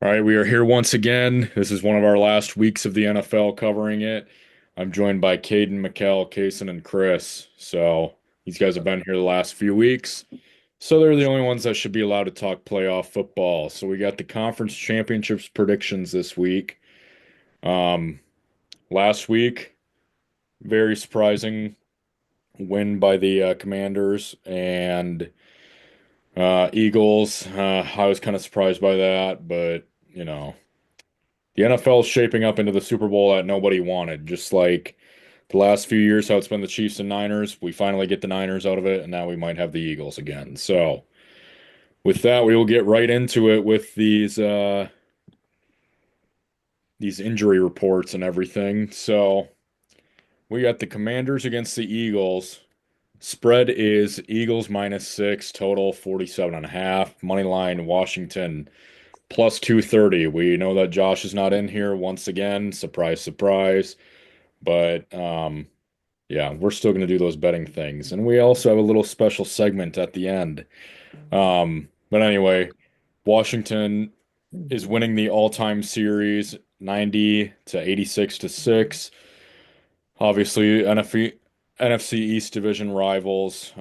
All right, we are here once again. This is one of our last weeks of the NFL covering it. I'm joined by Caden, Mekel, Cason, and Chris. So these guys have been here the last few weeks. So they're the only ones that should be allowed to talk playoff football. So we got the conference championships predictions this week. Um, Last week, very surprising win by the Commanders and Eagles. I was kind of surprised by that, but you know. The NFL is shaping up into the Super Bowl that nobody wanted. Just like the last few years, how it's been the Chiefs and Niners. We finally get the Niners out of it, and now we might have the Eagles again. So, with that, we will get right into it with these injury reports and everything. So, we got the Commanders against the Eagles. Spread is Eagles -6, total 47.5. Money line Washington plus 230. We know that Josh is not in here once again. Surprise, surprise. But yeah, we're still going to do those betting things. And we also have a little special segment at the end. But anyway, Washington is winning the all-time series 90 to 86 to 6. Obviously, NFC East division rivals.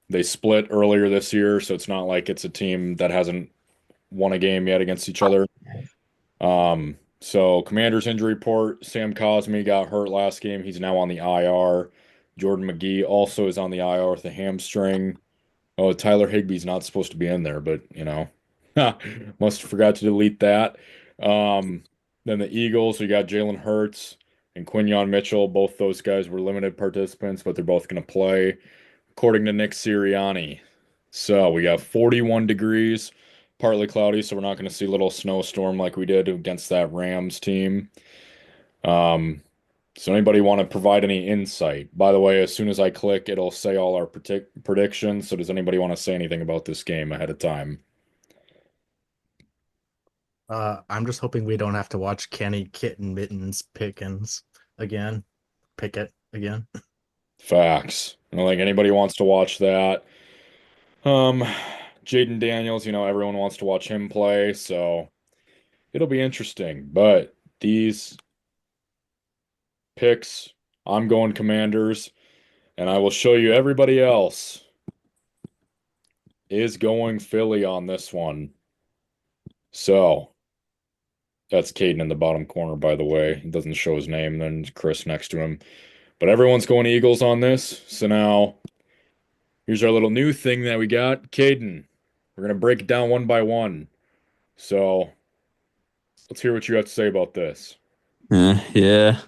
They split earlier this year, so it's not like it's a team that hasn't won a game yet against each other. So Commander's injury report, Sam Cosmi got hurt last game. He's now on the IR. Jordan McGee also is on the IR with a hamstring. Oh, Tyler Higbee's not supposed to be in there, but must have forgot to delete that. Um, then the Eagles, we got Jalen Hurts and Quinyon Mitchell. Both those guys were limited participants, but they're both going to play, according to Nick Sirianni. So we got 41 degrees, partly cloudy, so we're not going to see a little snowstorm like we did against that Rams team. Um, so anybody want to provide any insight? By the way, as soon as I click, it'll say all our predictions. So does anybody want to say anything about this game ahead of time? I'm just hoping we don't have to watch Kenny Kitten Mittens Pickens again. Pickett again. Facts. I don't think anybody wants to watch that. Um, Jaden Daniels, everyone wants to watch him play, so it'll be interesting. But these picks, I'm going Commanders, and I will show you everybody else is going Philly on this one. So that's Caden in the bottom corner, by the way. It doesn't show his name, then Chris next to him. But everyone's going Eagles on this. So now here's our little new thing that we got. Caden, we're going to break it down one by one. So let's hear what you have to say about this. Yeah.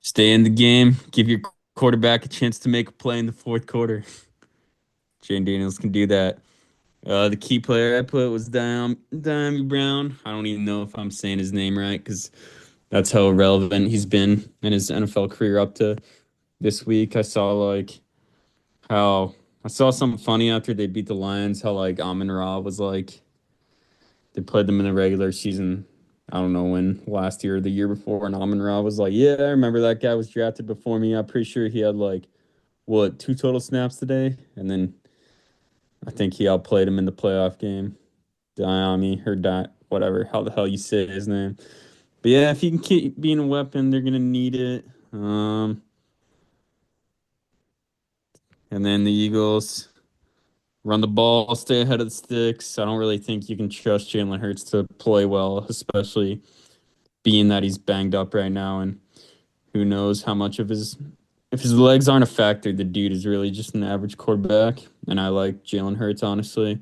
Stay in the game. Give your quarterback a chance to make a play in the fourth quarter. Jane Daniels can do that. The key player I put was Diami Brown. I don't even know if I'm saying his name right because that's how irrelevant he's been in his NFL career up to this week. How I saw something funny after they beat the Lions, how like Amon Ra was like they played them in the regular season. I don't know when, last year or the year before, and Amon Ra was like, "Yeah, I remember that guy was drafted before me. I'm pretty sure he had like what, two total snaps today." And then I think he outplayed him in the playoff game. Diami or Di, whatever, how the hell you say his name. But yeah, if he can keep being a weapon, they're gonna need it. And then the Eagles run the ball, stay ahead of the sticks. I don't really think you can trust Jalen Hurts to play well, especially being that he's banged up right now, and who knows how much of his if his legs aren't a factor, the dude is really just an average quarterback. And I like Jalen Hurts, honestly.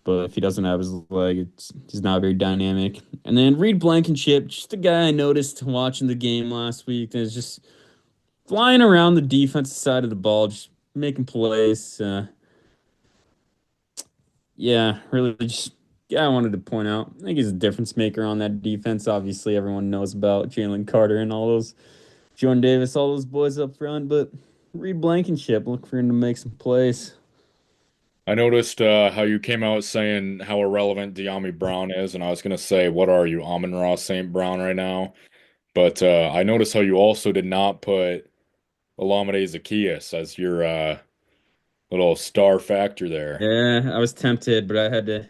But if he doesn't have his leg, he's not very dynamic. And then Reed Blankenship, just a guy I noticed watching the game last week, is just flying around the defensive side of the ball, just making plays. Yeah, really just I wanted to point out. I think he's a difference maker on that defense. Obviously, everyone knows about Jalen Carter and all those Jordan Davis, all those boys up front, but Reed Blankenship, look for him to make some plays. I noticed how you came out saying how irrelevant De'Ami Brown is, and I was going to say, what are you, Amon-Ra St. Brown right now? But I noticed how you also did not put Olamide Zaccheaus as your little star factor there. Yeah, I was tempted, but I had to.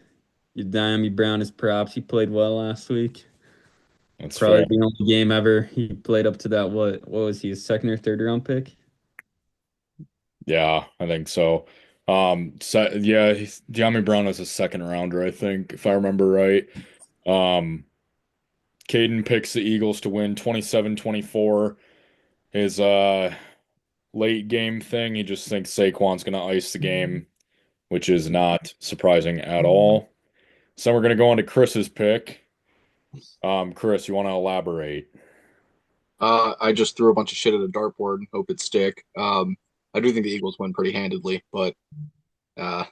Your Diami Brown is props. He played well last week. That's fair. Probably the only game ever he played up to that. What was he, a second or third round pick? Yeah, I think so. Yeah, De'Ami Brown was a second rounder, I think, if I remember right. Um, Caden picks the Eagles to win 27-24. His late game thing, he just thinks Saquon's gonna ice the game, which is not surprising at all. So we're gonna go on to Chris's pick. Chris, you want to elaborate? I just threw a bunch of shit at a dartboard and hope it stick. I do think the Eagles win pretty handedly, but uh,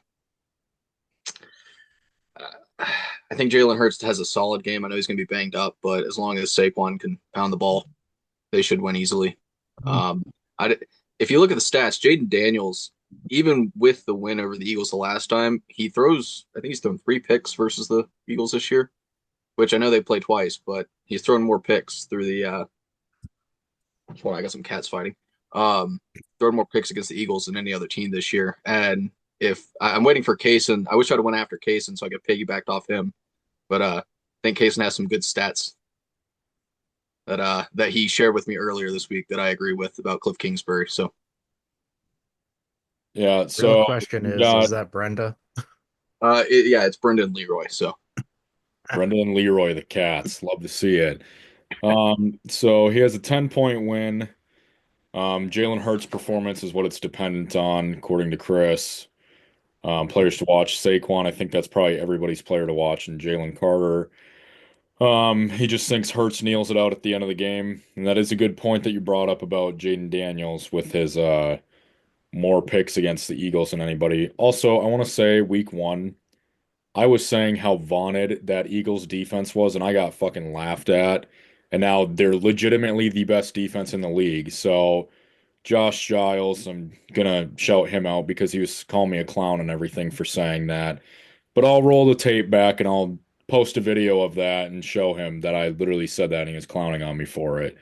I think Jalen Hurts has a solid game. I know he's going to be banged up, but as long as Saquon can pound the ball, they should win easily. Um, I, if you look at the stats, Jaden Daniels, even with the win over the Eagles the last time, I think he's thrown 3 picks versus the Eagles this year, which I know they play twice, but he's thrown more picks through the well, I got some cats fighting. Throwing more picks against the Eagles than any other team this year. And if I'm waiting for Cason, I wish I'd have went after Cason so I could piggybacked off him. But I think Cason has some good stats that he shared with me earlier this week that I agree with about Cliff Kingsbury. So Yeah, Real so question we is got that Brenda? yeah, it's Brendan Leroy. So Brendan and Leroy, the Cats. Love to see it. So he has a 10-point win. Jalen Hurts' performance is what it's dependent on, according to Chris. Players to watch, Saquon, I think that's probably everybody's player to watch, and Jalen Carter. He just thinks Hurts kneels it out at the end of the game. And that is a good point that you brought up about Jaden Daniels with his more picks against the Eagles than anybody. Also, I want to say week one, I was saying how vaunted that Eagles defense was, and I got fucking laughed at. And now they're legitimately the best defense in the league. So Josh Giles, I'm gonna shout him out because he was calling me a clown and everything for saying that. But I'll roll the tape back and I'll post a video of that and show him that I literally said that and he was clowning on me for it.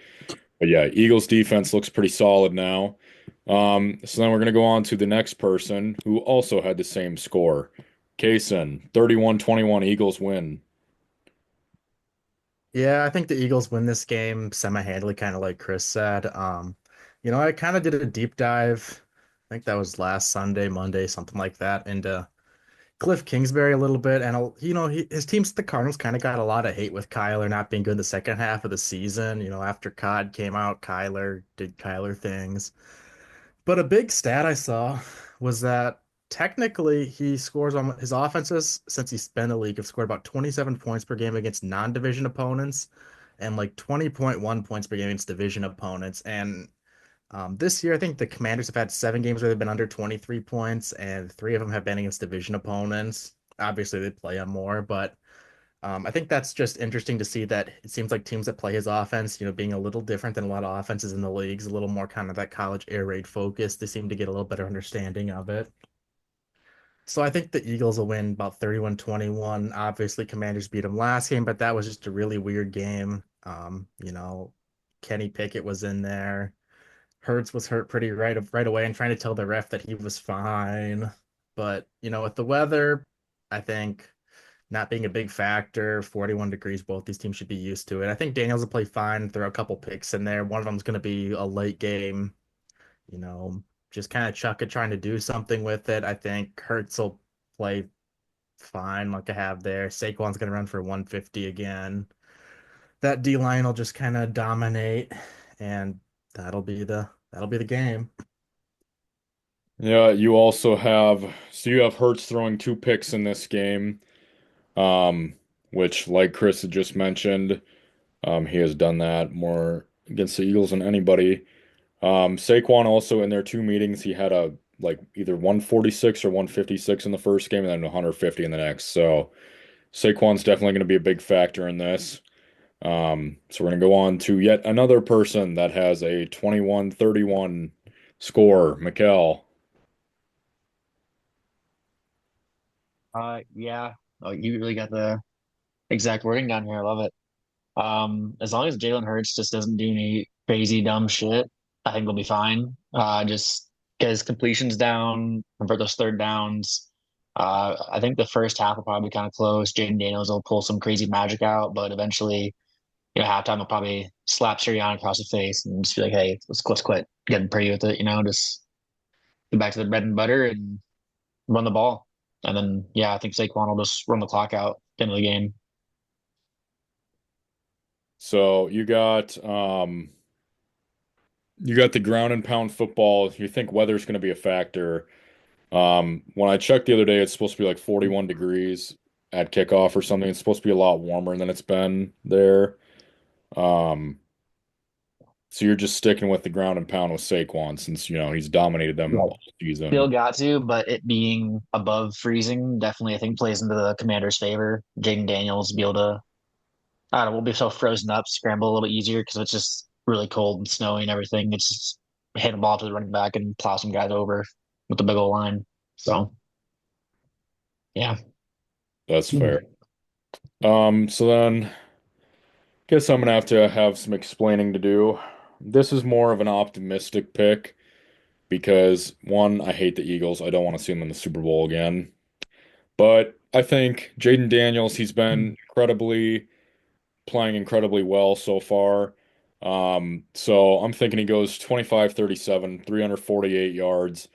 But yeah, Eagles defense looks pretty solid now. So then we're gonna go on to the next person who also had the same score. Cason, 31-21 Eagles win. Yeah, I think the Eagles win this game semi-handily, kind of like Chris said. I kind of did a deep dive. I think that was last Sunday, Monday, something like that, into Cliff Kingsbury a little bit. And his teams, the Cardinals, kind of got a lot of hate with Kyler not being good the second half of the season. After COD came out, Kyler did Kyler things. But a big stat I saw was that technically he scores on his offenses since he's been in the league have scored about 27 points per game against non-division opponents and like 20.1 points per game against division opponents. And this year, I think the Commanders have had 7 games where they've been under 23 points, and 3 of them have been against division opponents. Obviously, they play them more, but I think that's just interesting to see that it seems like teams that play his offense, being a little different than a lot of offenses in the leagues, a little more kind of that college air raid focus. They seem to get a little better understanding of it. So I think the Eagles will win about 31-21. Obviously, Commanders beat them last game, but that was just a really weird game. Kenny Pickett was in there. Hurts was hurt pretty right away and trying to tell the ref that he was fine. But, with the weather, I think not being a big factor. 41 degrees, both these teams should be used to it. I think Daniels will play fine, throw a couple picks in there. One of them's going to be a late game, you know, just kind of chuck it, trying to do something with it. I think Hurts will play fine, like I have there. Saquon's going to run for 150 again. That D line will just kind of dominate, and that'll be the game. Yeah, you have Hurts throwing 2 picks in this game. Um, which, like Chris had just mentioned, he has done that more against the Eagles than anybody. Saquon also in their 2 meetings, he had a like either 146 or 156 in the first game and then 150 in the next. So Saquon's definitely going to be a big factor in this. So we're going to go on to yet another person that has a 21-31 score, Mekel. Yeah. Oh, you really got the exact wording down here. I love it. As long as Jalen Hurts just doesn't do any crazy dumb shit, I think we'll be fine. Just get his completions down, convert those third downs. I think the first half will probably be kind of close. Jaden Daniels will pull some crazy magic out, but eventually, halftime will probably slap Sirianni across the face and just be like, "Hey, let's quit getting pretty with it. Just get back to the bread and butter and run the ball." And then, yeah, I think Saquon will just run the clock out at the end of the game. So you got the ground and pound football. You think weather's going to be a factor. When I checked the other day, it's supposed to be like 41 degrees at kickoff or something. It's supposed to be a lot warmer than it's been there. Um, so you're just sticking with the ground and pound with Saquon since, he's dominated them Right. all season. Still got to, but it being above freezing definitely, I think, plays into the Commanders' favor. Jaden Daniels be able to, I don't know, we'll be so frozen up, scramble a little bit easier because it's just really cold and snowy and everything. It's just hit a ball to the running back and plow some guys over with the big old line. So, yeah. That's fair. So then guess I'm gonna have to have some explaining to do. This is more of an optimistic pick because one, I hate the Eagles. I don't want to see them in the Super Bowl again. But I think Jaden Daniels, he's been playing incredibly well so far. So I'm thinking he goes 25-37, 348 yards,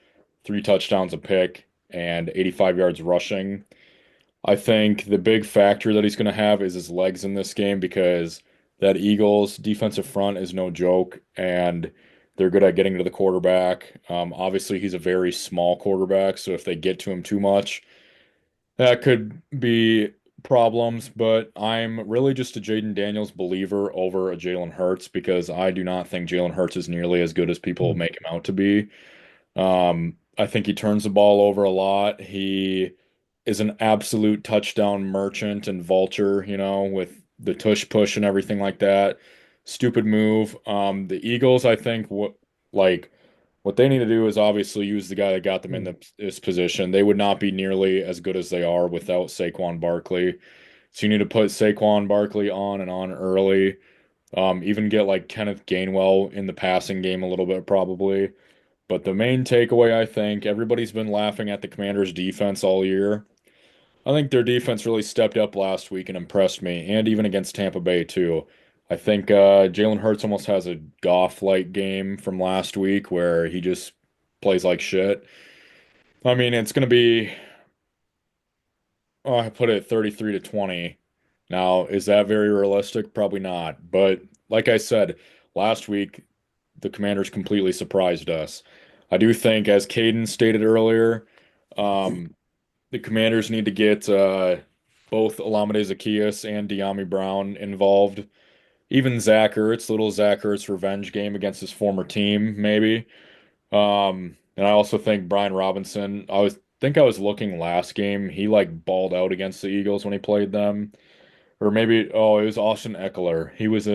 three touchdowns a pick, and 85 yards rushing. I think the big factor that he's going to have is his legs in this game because that Eagles defensive front is no joke, and they're good at getting to the quarterback. Obviously, he's a very small quarterback, so if they get to him too much, that could be problems. But I'm really just a Jaden Daniels believer over a Jalen Hurts because I do not think Jalen Hurts is nearly as good as people make him out to be. I think he turns the ball over a lot. He is an absolute touchdown merchant and vulture, with the tush push and everything like that. Stupid move. The Eagles, I think, what they need to do is obviously use the guy that got them in this position. They would not be nearly as good as they are without Saquon Barkley. So you need to put Saquon Barkley on and on early. Even get like Kenneth Gainwell in the passing game a little bit probably. But the main takeaway, I think, everybody's been laughing at the Commanders' defense all year. I think their defense really stepped up last week and impressed me, and even against Tampa Bay, too. I think Jalen Hurts almost has a Goff-like game from last week where he just plays like shit. I mean, it's going to be, I put it 33-20. Now, is that very realistic? Probably not. But like I said, last week, the Commanders completely surprised us. I do think, as Caden stated earlier, um, the Commanders need to get both Olamide Zaccheaus and De'Ami Brown involved. Even Zach Ertz, little Zach Ertz revenge game against his former team, maybe. And I also think Brian Robinson. I was looking last game. He like balled out against the Eagles when he played them. Or maybe it was Austin Eckler. He was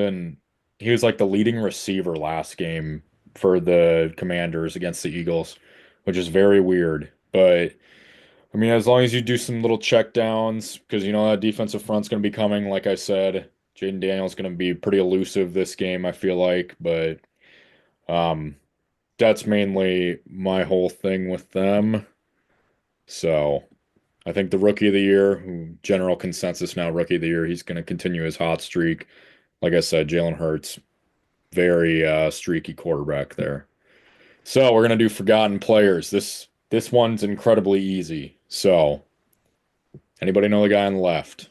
like the leading receiver last game for the Commanders against the Eagles, which is very weird. But I mean, as long as you do some little check downs, because that defensive front's going to be coming, like I said, Jaden Daniels going to be pretty elusive this game, I feel like. But um, that's mainly my whole thing with them. So I think the rookie of the year, general consensus now, rookie of the year, he's going to continue his hot streak. Like I said, Jalen Hurts, very streaky quarterback there. So we're going to do forgotten players. This one's incredibly easy. So anybody know the guy on the left?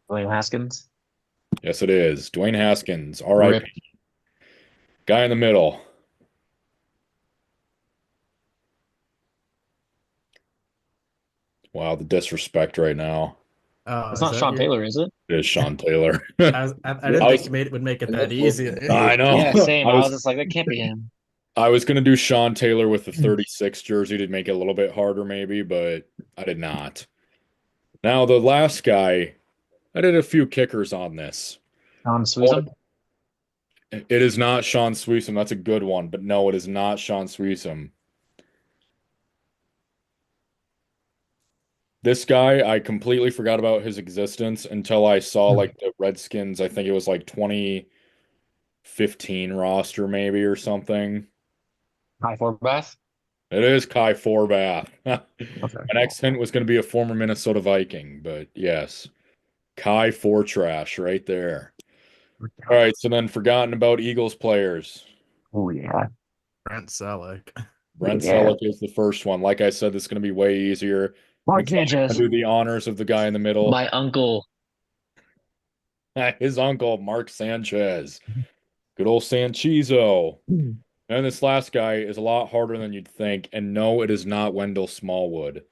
William Haskins. Yes, it is. Dwayne Haskins, Rip. RIP. Guy in the middle. Wow, the disrespect right now. Oh, It's is not that Sean your? Taylor, is it? It is Sean Taylor. I didn't I think was, you would make it And that that's both easy. I Yeah, know. same. I was just like, that can't be him. I was gonna do Sean Taylor with the 36 jersey to make it a little bit harder, maybe, but I did not. Now the last guy, I did a few kickers on this. Sean Swissam. It is not Sean Sweesom. That's a good one, but no, it is not Sean Sweesom. This guy, I completely forgot about his existence until I saw like the Redskins, I think it was like 2015 roster maybe or something. High Forbath. It is Kai Forbath. My Okay. next hint was going to be a former Minnesota Viking, but yes, Kai Fortrash right there. All right, so then forgotten about Eagles players. Oh yeah. Brent Selleck. Brent Yeah. Selleck is the first one. Like I said, this is going to be way easier. Mark Mekel, you Sanchez. wanna do the honors of the guy in the middle. My uncle. His uncle, Mark Sanchez. Good old Sanchizo. And this last guy is a lot harder than you'd think. And no, it is not Wendell Smallwood.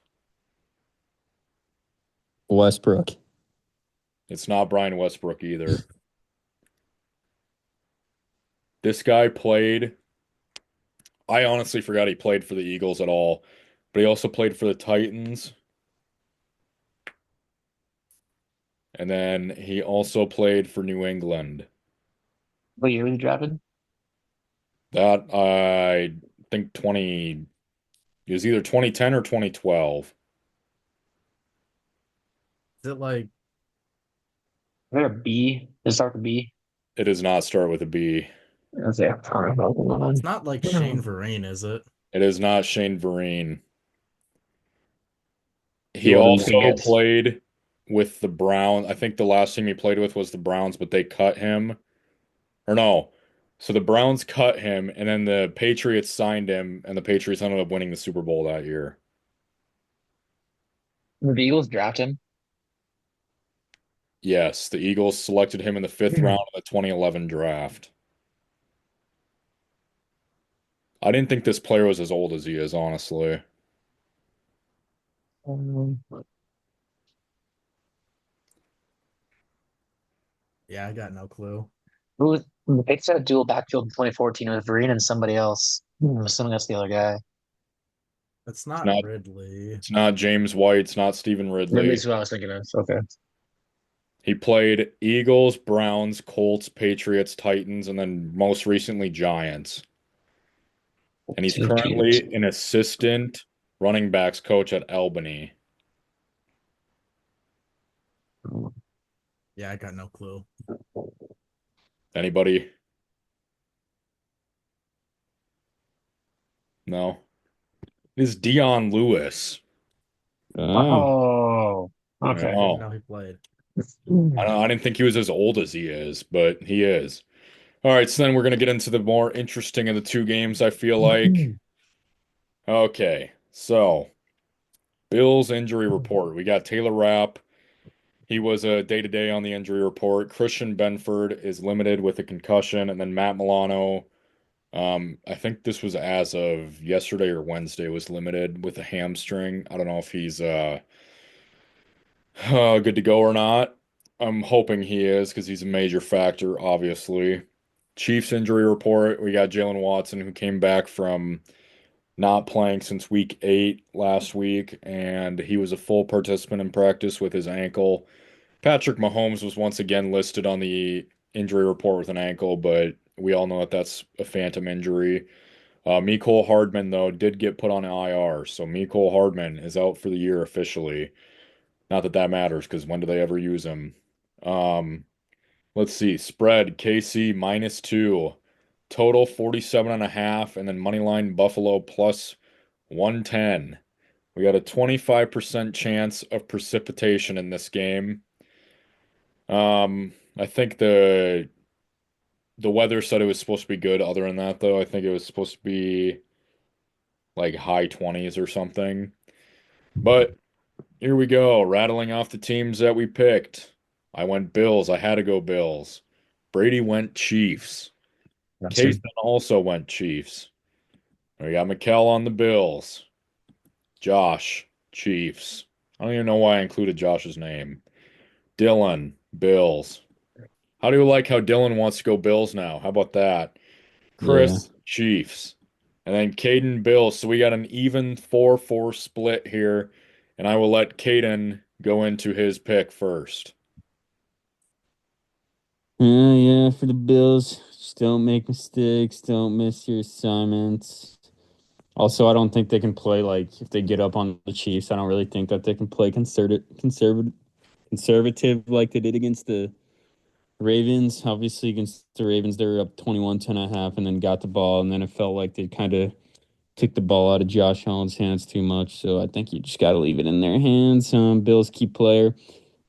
Westbrook. It's not Brian Westbrook either. This guy played, I honestly forgot he played for the Eagles at all, but he also played for the Titans. And then he also played for New England. What year was he drafted? That I think 20, it was either 2010 or 2012. Is it like, Is there a B? Does it start with B? It does not start with a B. Okay. it's not like Shane Vereen, is it? It is not Shane Vereen. The He older also Patriots. played with the Browns. I think the last team he played with was the Browns, but they cut him. Or no. So the Browns cut him, and then the Patriots signed him, and the Patriots ended up winning the Super Bowl that year. The Eagles draft him. Yes, the Eagles selected him in the fifth round of the 2011 draft. I didn't think this player was as old as he is, honestly. Um, Yeah, I got no clue. Who was the Patriots had a dual backfield in 2014 with Vereen and somebody else? I'm assuming that's the other guy. It's It's not not Ridley. it's not James White, it's not Stephen Ridley. Ridley's who I was thinking of. Okay. He played Eagles, Browns, Colts, Patriots, Titans, and then most recently Giants. And he's Two Patriots. currently an assistant running backs coach at Albany. Yeah, I got no clue. Anybody? No. It is Dion Lewis. Oh, Oh, I I okay. didn't know. know he played. I didn't think he was as old as he is, but he is. All right, so then we're going to get into the more interesting of the two games, I feel like. Okay, so Bills injury report. We got Taylor Rapp. He was a day-to-day on the injury report. Christian Benford is limited with a concussion, and then Matt Milano. I think this was as of yesterday or Wednesday, was limited with a hamstring. I don't know if he's good to go or not. I'm hoping he is because he's a major factor, obviously. Chiefs injury report. We got Jalen Watson, who came back from not playing since week 8 last week, and he was a full participant in practice with his ankle. Patrick Mahomes was once again listed on the injury report with an ankle, but we all know that that's a phantom injury. Mecole Hardman, though, did get put on IR, so Mecole Hardman is out for the year officially. Not that that matters, because when do they ever use him? Um, let's see. Spread, KC -2. Total 47.5, and then moneyline Buffalo plus 110. We got a 25% chance of precipitation in this game. I think the weather said it was supposed to be good. Other than that, though, I think it was supposed to be like high 20s or something. But here we go, rattling off the teams that we picked. I went Bills. I had to go Bills. Brady went Chiefs. That's Cason it. also went Chiefs. We got Mekel on the Bills. Josh, Chiefs. I don't even know why I included Josh's name. Dylan, Bills. How do you like how Dylan wants to go Bills now? How about that? yeah. Chris, Chiefs. And then Caden, Bills. So we got an even 4-4 split here. And I will let Caden go into his pick first. Yeah, for the Bills, just don't make mistakes, don't miss your assignments. Also, I don't think they can play like if they get up on the Chiefs. I don't really think that they can play conservative like they did against the Ravens. Obviously, against the Ravens, they were up 21-10 and a half and then got the ball. And then it felt like they kind of took the ball out of Josh Allen's hands too much. So I think you just got to leave it in their hands. Bills key player,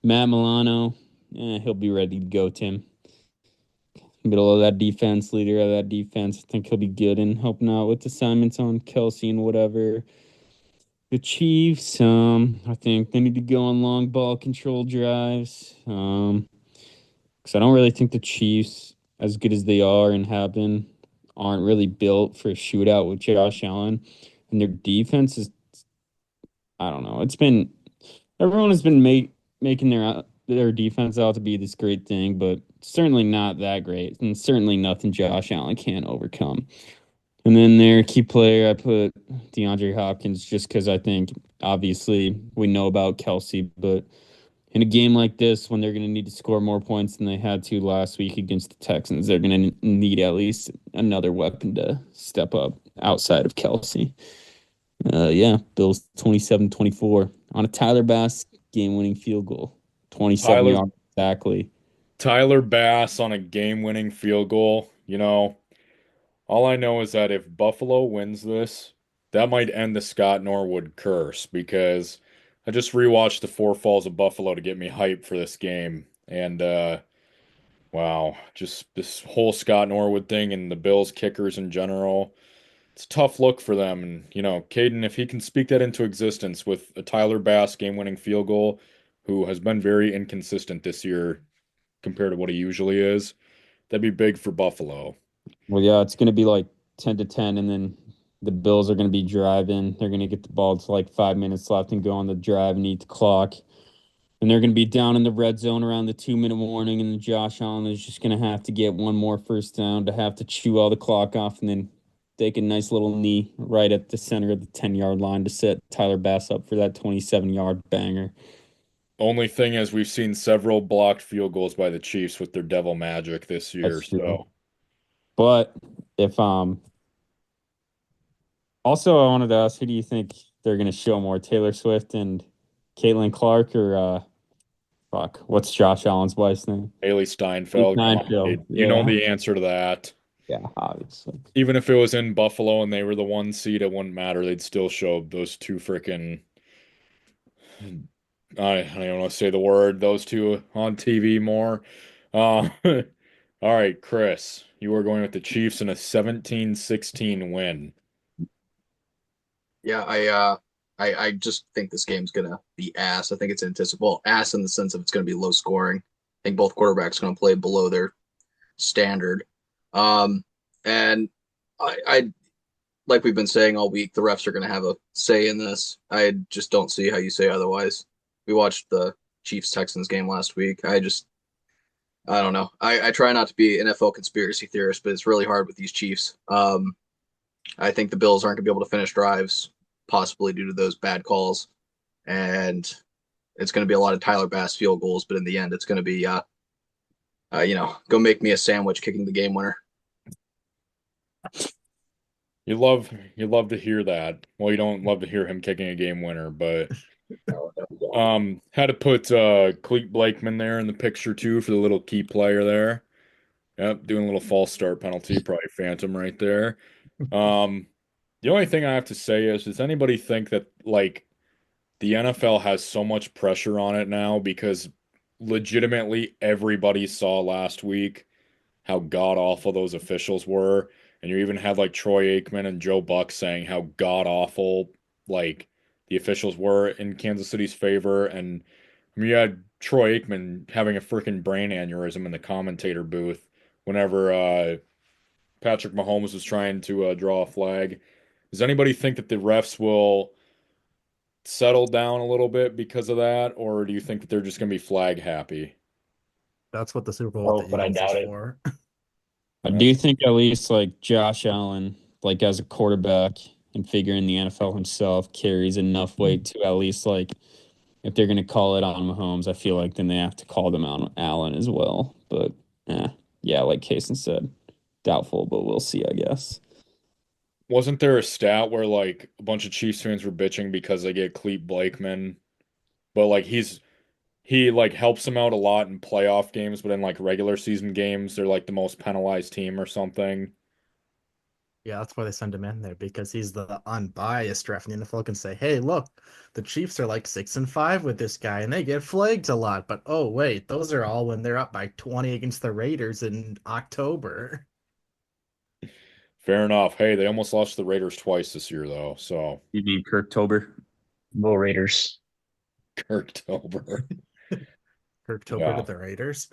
Matt Milano, he'll be ready to go, Tim. Middle of that defense, leader of that defense. I think he'll be good in helping out with assignments on Kelsey and whatever. The Chiefs, I think they need to go on long ball control drives. Because I don't really think the Chiefs, as good as they are and have been, aren't really built for a shootout with Josh Allen. And their defense is, I don't know. It's been everyone has been making their defense out to be this great thing, but certainly not that great, and certainly nothing Josh Allen can't overcome. And then their key player, I put DeAndre Hopkins just because I think obviously we know about Kelsey, but in a game like this, when they're going to need to score more points than they had to last week against the Texans, they're going to need at least another weapon to step up outside of Kelsey. Yeah, Bills 27-24 on a Tyler Bass game-winning field goal. 27 Tyler yards exactly. Tyler Bass on a game-winning field goal. All I know is that if Buffalo wins this, that might end the Scott Norwood curse because I just rewatched the Four Falls of Buffalo to get me hyped for this game. And wow, just this whole Scott Norwood thing and the Bills kickers in general. It's a tough look for them. And, Caden, if he can speak that into existence with a Tyler Bass game-winning field goal, who has been very inconsistent this year compared to what he usually is, that'd be big for Buffalo. Well, yeah, it's going to be like 10-10, and then the Bills are going to be driving. They're going to get the ball to like 5 minutes left and go on the drive and eat the clock. And they're going to be down in the red zone around the 2 minute warning, and then Josh Allen is just going to have to get one more first down to have to chew all the clock off and then take a nice little knee right at the center of the 10-yard line to set Tyler Bass up for that 27-yard banger. Only thing is, we've seen several blocked field goals by the Chiefs with their devil magic this year. That's true. So, But if also I wanted to ask, who do you think they're going to show more, Taylor Swift and Caitlin Clark, or what's Josh Allen's wife's name? Haley Steinfeld, come on, Steinfeld. kid. You know Yeah. the answer to that. Yeah, obviously. Even if it was in Buffalo and they were the one seed, it wouldn't matter. They'd still show those two freaking, I don't want to say the word, those two on TV more. All right, Chris, you are going with the Chiefs in a 17-16 win. Yeah, I just think this game's gonna be ass. I think it's anticipated ass in the sense of it's gonna be low scoring. I think both quarterbacks are gonna play below their standard. And I like we've been saying all week, the refs are gonna have a say in this. I just don't see how you say otherwise. We watched the Chiefs Texans game last week. I don't know. I try not to be an NFL conspiracy theorist, but it's really hard with these Chiefs. I think the Bills aren't gonna be able to finish drives, possibly due to those bad calls, and it's going to be a lot of Tyler Bass field goals. But in the end, it's going to be, go make me a sandwich kicking the game winner. You love to hear that. Well, you don't love to hear him kicking a game winner, but had to put Cleet Blakeman there in the picture too for the little key player there. Yep, doing a little false start penalty, probably phantom right there. Um, the only thing I have to say is, does anybody think that like the NFL has so much pressure on it now because legitimately everybody saw last week how god awful those officials were, and you even had like Troy Aikman and Joe Buck saying how god awful like the officials were in Kansas City's favor, and I mean, you had Troy Aikman having a freaking brain aneurysm in the commentator booth whenever Patrick Mahomes was trying to draw a flag. Does anybody think that the refs will settle down a little bit because of that, or do you think that they're just going to be flag happy? That's what the Super Bowl with Oh, the but I Eagles is doubt it. for. I do think at least like Josh Allen, like as a quarterback and figure in the NFL himself, carries enough weight to at least like if they're going to call it on Mahomes, I feel like then they have to call them on Allen as well. But yeah, like Cason said, doubtful, but we'll see, I guess. Wasn't there a stat where like a bunch of Chiefs fans were bitching because they get Clete Blakeman, but like he like helps them out a lot in playoff games, but in like regular season games, they're like the most penalized team or something. Yeah, that's why they send him in there because he's the unbiased ref, and the NFL can say, "Hey, look, the Chiefs are like 6-5 with this guy, and they get flagged a lot." But oh wait, those are all when they're up by 20 against the Raiders in October. Fair enough. Hey, they almost lost to the Raiders twice this year, though. So, You mean Kirktober? Go Raiders. Kirktober. October to Yeah. the Raiders.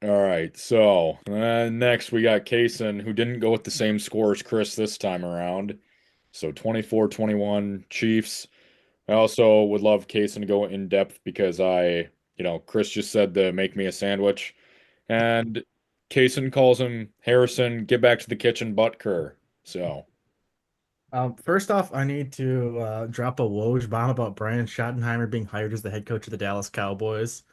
All right. So, next we got Cason, who didn't go with the same score as Chris this time around. So, 24-21 Chiefs. I also would love Cason to go in depth because Chris just said to make me a sandwich. And Cason calls him Harrison, get back to the kitchen, Butker. So, First off, I need to drop a Woj bomb about Brian Schottenheimer being hired as the head coach of the Dallas Cowboys.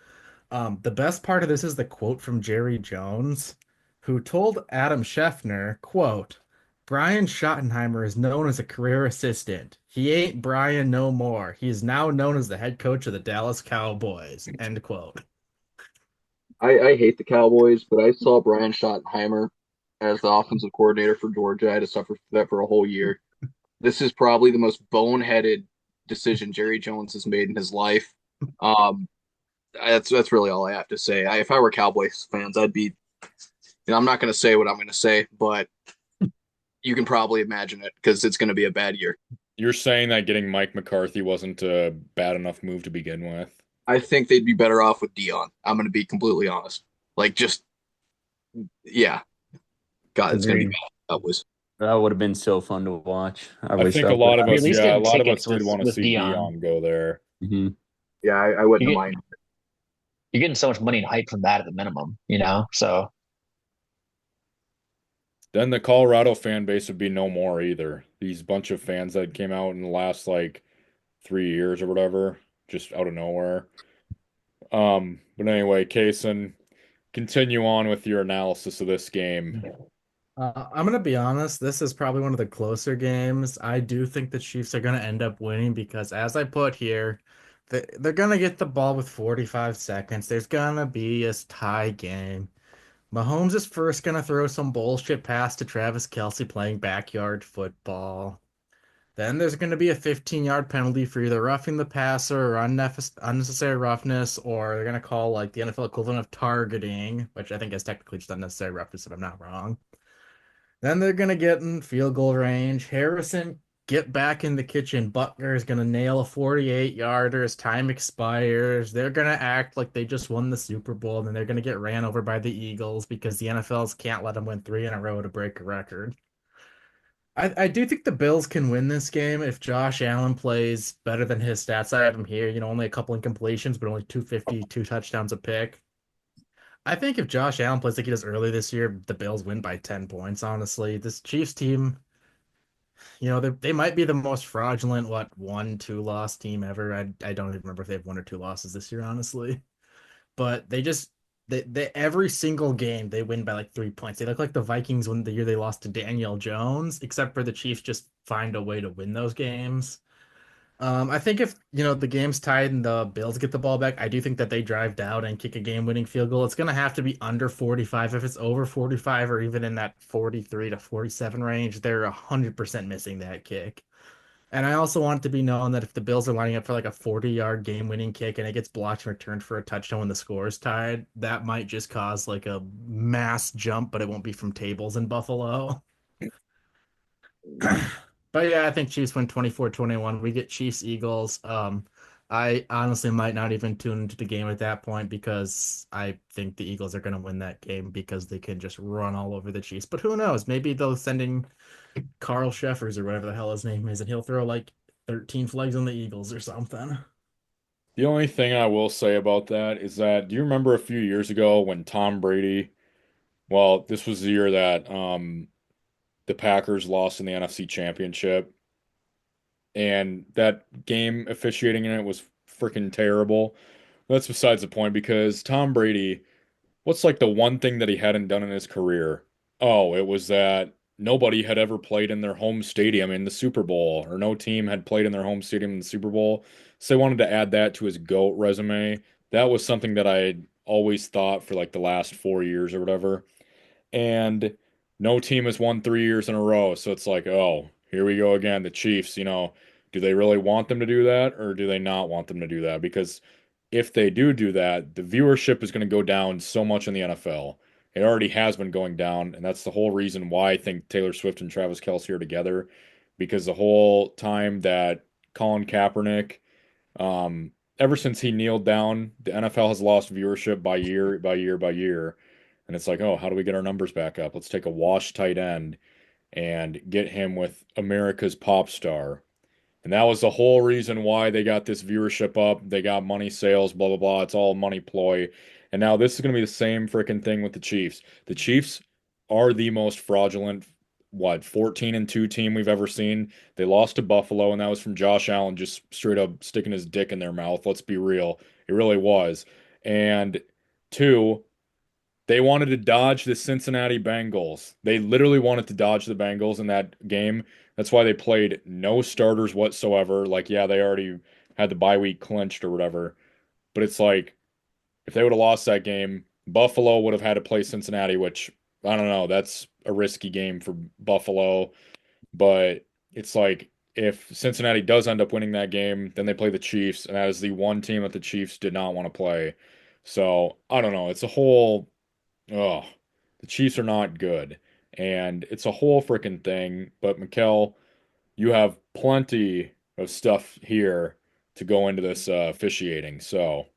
The best part of this is the quote from Jerry Jones, who told Adam Scheffner, quote, Brian Schottenheimer is known as a career assistant. He ain't Brian no more. He is now known as the head coach of the Dallas Cowboys. End quote. I hate the Cowboys, but I saw Brian Schottenheimer as the offensive coordinator for Georgia. I had to suffer through that for a whole year. This is probably the most boneheaded decision Jerry Jones has made in his life. Um, that's really all I have to say. If I were Cowboys fans, I'd be. I'm not going to say what I'm going to say, but you can probably imagine it because it's going to be a bad year. you're saying that getting Mike McCarthy wasn't a bad enough move to begin with? I think they'd be better off with Dion. I'm going to be completely honest. Like, just yeah, God, it's going to be Agreed. bad. Cowboys. That would have been so fun to watch. I I wish think that a would lot of You at us, least yeah, a get lot of us tickets did want to with see Dion. Dion go there. have. Yeah, I wouldn't You have get minded. you're getting so much money and hype from that at the minimum, So Then the Colorado fan base would be no more either. These bunch of fans that came out in the last like 3 years or whatever, just out of nowhere. But anyway, Kaysen, continue on with your analysis of this game. I'm gonna be honest, this is probably one of the closer games. I do think the Chiefs are gonna end up winning because, as I put here, they're gonna get the ball with 45 seconds. There's gonna be a tie game. Mahomes is first gonna throw some bullshit pass to Travis Kelce playing backyard football. Then there's gonna be a 15-yard penalty for either roughing the passer or unnecessary roughness, or they're gonna call like the NFL equivalent of targeting, which I think is technically just unnecessary roughness if I'm not wrong. Then they're gonna get in field goal range. Harrison, get back in the kitchen. Butler is gonna nail a 48-yarder as time expires. They're gonna act like they just won the Super Bowl, and then they're gonna get ran over by the Eagles because the NFLs can't let them win three in a row to break a record. I do think the Bills can win this game if Josh Allen plays better than his stats. I have him here, only a couple incompletions, but only 250, two touchdowns a pick. I think if Josh Allen plays like he does early this year, the Bills win by 10 points, honestly. This Chiefs team, they might be the most fraudulent, what, 1-2 loss team ever. I don't even remember if they have one or two losses this year, honestly. But they every single game they win by like 3 points. They look like the Vikings when the year they lost to Daniel Jones, except for the Chiefs just find a way to win those games. I think if the game's tied and the Bills get the ball back, I do think that they drive down and kick a game-winning field goal. It's gonna have to be under 45. If it's over 45 or even in that 43 to 47 range, they're 100% missing that kick. And I also want it to be known that if the Bills are lining up for like a 40-yard game-winning kick and it gets blocked and returned for a touchdown when the score is tied, that might just cause like a mass jump, but it won't be from tables in Buffalo. But yeah, I think Chiefs win 24-21. We get Chiefs Eagles. I honestly might not even tune into the game at that point because I think the Eagles are going to win that game because they can just run all over the Chiefs. But who knows? Maybe they'll send in Carl Sheffers or whatever the hell his name is, and he'll throw like 13 flags on the Eagles or something. The only thing I will say about that is that do you remember a few years ago when Tom Brady, well, this was the year that the Packers lost in the NFC Championship, and that game officiating in it was freaking terrible. That's besides the point because Tom Brady, what's like the one thing that he hadn't done in his career? Oh, it was that nobody had ever played in their home stadium in the Super Bowl, or no team had played in their home stadium in the Super Bowl. So they wanted to add that to his GOAT resume. That was something that I had always thought for like the last 4 years or whatever. And no team has won 3 years in a row. So it's like, oh, here we go again. The Chiefs, do they really want them to do that or do they not want them to do that? Because if they do that, the viewership is going to go down so much in the NFL. It already has been going down, and that's the whole reason why I think Taylor Swift and Travis Kelce are together. Because the whole time that Colin Kaepernick, ever since he kneeled down, the NFL has lost viewership by year by year by year. And it's like, oh, how do we get our numbers back up? Let's take a wash tight end and get him with America's pop star. And that was the whole reason why they got this viewership up. They got money sales, blah, blah, blah. It's all money ploy. And now this is going to be the same freaking thing with the Chiefs. The Chiefs are the most fraudulent, 14-2 team we've ever seen. They lost to Buffalo, and that was from Josh Allen just straight up sticking his dick in their mouth. Let's be real. It really was. And two, they wanted to dodge the Cincinnati Bengals. They literally wanted to dodge the Bengals in that game. That's why they played no starters whatsoever. Like, yeah, they already had the bye week clinched or whatever. But it's like, if they would have lost that game, Buffalo would have had to play Cincinnati, which I don't know. That's a risky game for Buffalo. But it's like, if Cincinnati does end up winning that game, then they play the Chiefs, and that is the one team that the Chiefs did not want to play. So I don't know. It's a whole Oh, the Chiefs are not good. And it's a whole freaking thing. But Mekel, you have plenty of stuff here to go into this officiating. So,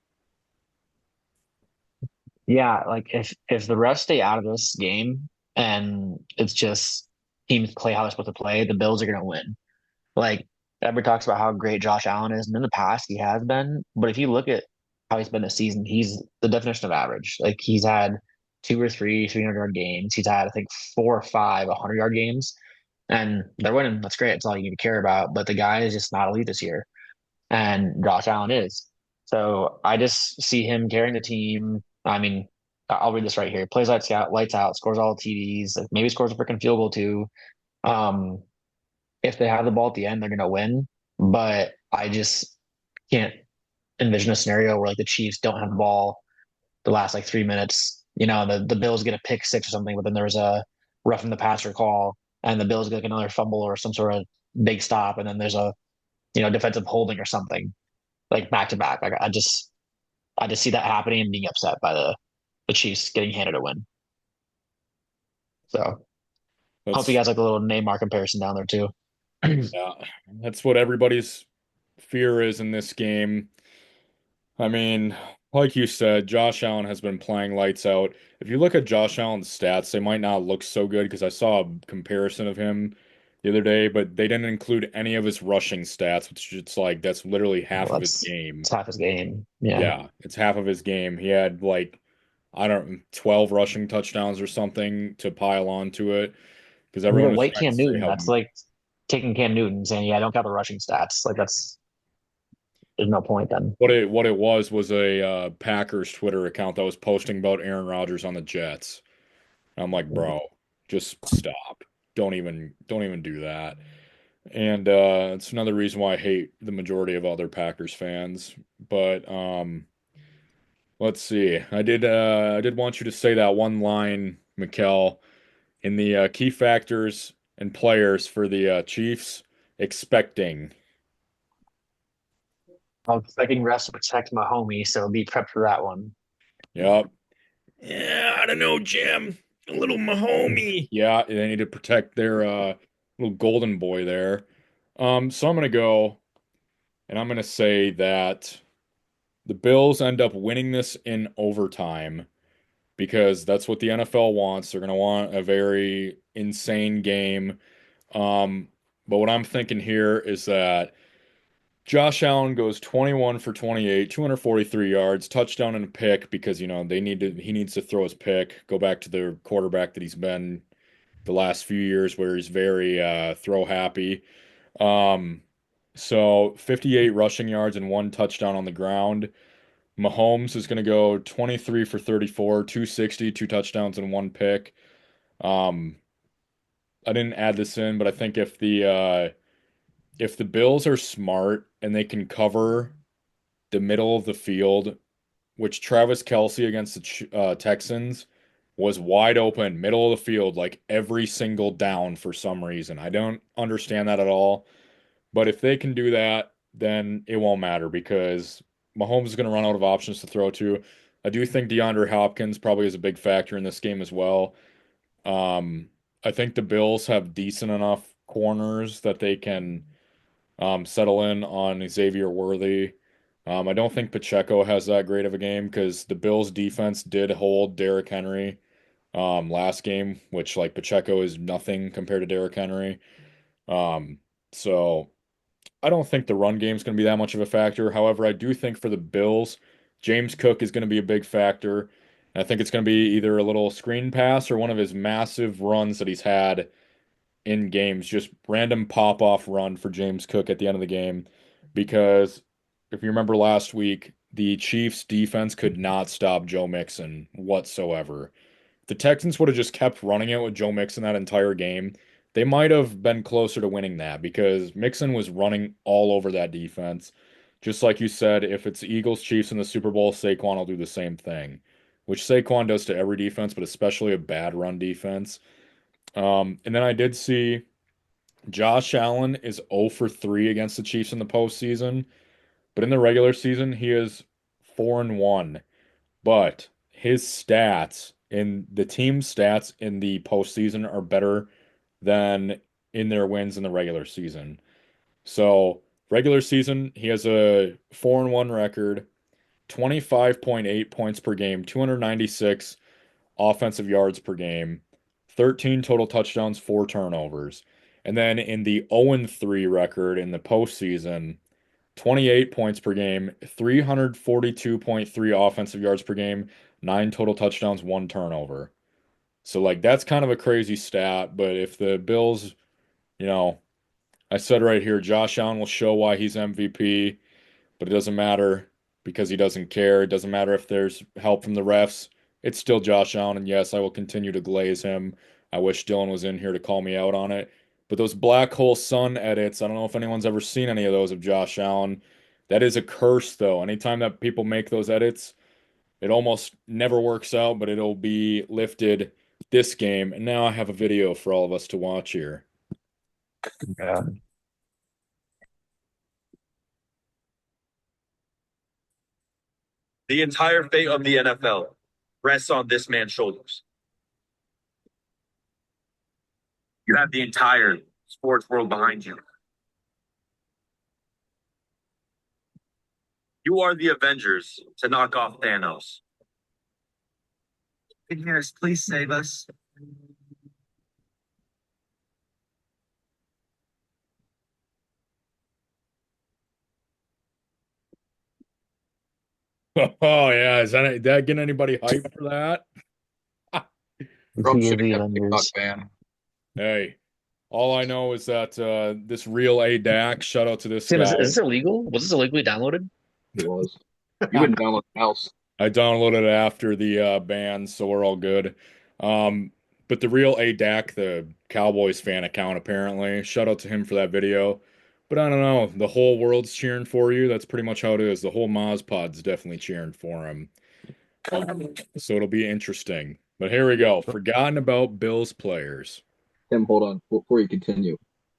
Yeah, like if the refs stay out of this game and it's just teams play how they're supposed to play, the Bills are gonna win. Like everybody talks about how great Josh Allen is, and in the past he has been. But if you look at how he's been this season, he's the definition of average. Like he's had two or three 300-yard games. He's had, I think, four or five 100-yard games, and they're winning. That's great. That's all you need to care about. But the guy is just not elite this year, and Josh Allen is. So I just see him carrying the team. I mean, I'll read this right here. Plays lights out, scores all the TDs, like maybe scores a freaking field goal too. Um, if they have the ball at the end, they're gonna win. But I just can't envision a scenario where like the Chiefs don't have the ball the last like 3 minutes. The Bills get a pick six or something, but then there's a roughing the passer call, and the Bills get like another fumble or some sort of big stop, and then there's a defensive holding or something like back to back. Like I just see that happening and being upset by the Chiefs getting handed a win. So I hope you that's guys like a little Neymar comparison down there too. yeah, that's what everybody's fear is in this game. I mean, like you said, Josh Allen has been playing lights out. If you look at Josh Allen's stats, they might not look so good because I saw a comparison of him the other day, but they didn't include any of his rushing stats, which it's like that's literally half Well, of his that's game. it's half his game. Yeah. Yeah, it's half of his game. He had like, I don't 12 rushing touchdowns or something to pile on to it because You everyone get was White trying to Cam say Newton. how That's like taking Cam Newton and saying, "Yeah, I don't got the rushing stats." Like there's no point then. what it was a Packers Twitter account that was posting about Aaron Rodgers on the Jets. I'm like, bro, just stop. Don't even do that. And it's another reason why I hate the majority of other Packers fans. But let's see. I did want you to say that one line, Mikkel, in the key factors and players for the Chiefs expecting. I'm expecting refs to protect my homie, so be prepped for that one. Yep. Yeah, I don't know, Jim. A little Mahomey. Yeah, they need to protect their little golden boy there. So I'm gonna go and I'm gonna say that the Bills end up winning this in overtime because that's what the NFL wants. They're gonna want a very insane game. Um, but what I'm thinking here is that Josh Allen goes 21 for 28, 243 yards, touchdown and a pick because he needs to throw his pick, go back to the quarterback that he's been the last few years where he's very throw happy. Um, so 58 rushing yards and one touchdown on the ground. Mahomes is going to go 23 for 34, 260, two touchdowns and one pick. Um, I didn't add this in, but I think if the Bills are smart and they can cover the middle of the field, which Travis Kelce against the Texans was wide open, middle of the field, like every single down for some reason. I don't understand that at all. But if they can do that, then it won't matter because Mahomes is going to run out of options to throw to. I do think DeAndre Hopkins probably is a big factor in this game as well. Um, I think the Bills have decent enough corners that they can settle in on Xavier Worthy. I don't think Pacheco has that great of a game because the Bills defense did hold Derrick Henry last game, which like Pacheco is nothing compared to Derrick Henry. Um, so I don't think the run game is going to be that much of a factor. However, I do think for the Bills, James Cook is going to be a big factor. And I think it's going to be either a little screen pass or one of his massive runs that he's had in games, just random pop off run for James Cook at the end of the game. Because if you remember last week, the Chiefs defense could not stop Joe Mixon whatsoever. The Texans would have just kept running it with Joe Mixon that entire game. They might have been closer to winning that because Mixon was running all over that defense. Just like you said, if it's Eagles Chiefs in the Super Bowl, Saquon will do the same thing, which Saquon does to every defense, but especially a bad run defense. And then I did see Josh Allen is 0 for 3 against the Chiefs in the postseason, but in the regular season, he is 4 and 1. But his stats in the team stats in the postseason are better than in their wins in the regular season. So, regular season, he has a 4 and 1 record, 25.8 points per game, 296 offensive yards per game, 13 total touchdowns, 4 turnovers. And then in the 0 and 3 record in the postseason, 28 points per game, 342.3 offensive yards per game, 9 total touchdowns, 1 turnover. So like that's kind of a crazy stat, but if the Bills, you know, I said right here, Josh Allen will show why he's MVP, but it doesn't matter because he doesn't care. It doesn't matter if there's help from the refs. It's still Josh Allen, and yes, I will continue to glaze him. I wish Dylan was in here to call me out on it. But those Black Hole Sun edits, I don't know if anyone's ever seen any of those of Josh Allen. That is a curse, though. Anytime that people make those edits, it almost never works out, but it'll be lifted this game. And now I have a video for all of us to watch here. Yeah. The entire fate of the NFL rests on this man's shoulders. You have the entire sports world behind you. You are the Avengers to knock off Thanos. Harris, please save us. Oh yeah, is that getting anybody hyped for that? Trump He is should have the kept TikTok Avengers. ban. Hey, all I know is that this real A Dak, shout out to this Tim, is guy. this illegal? Was this illegally downloaded? It was. You wouldn't download the house. I downloaded it after the ban, so we're all good. Um, but the real A Dak, the Cowboys fan account, apparently, shout out to him for that video. But I don't know, the whole world's cheering for you. That's pretty much how it is. The whole MozPod's definitely cheering for him. So it'll be interesting. But here we go. Forgotten about Bills players. Tim, hold on before you continue.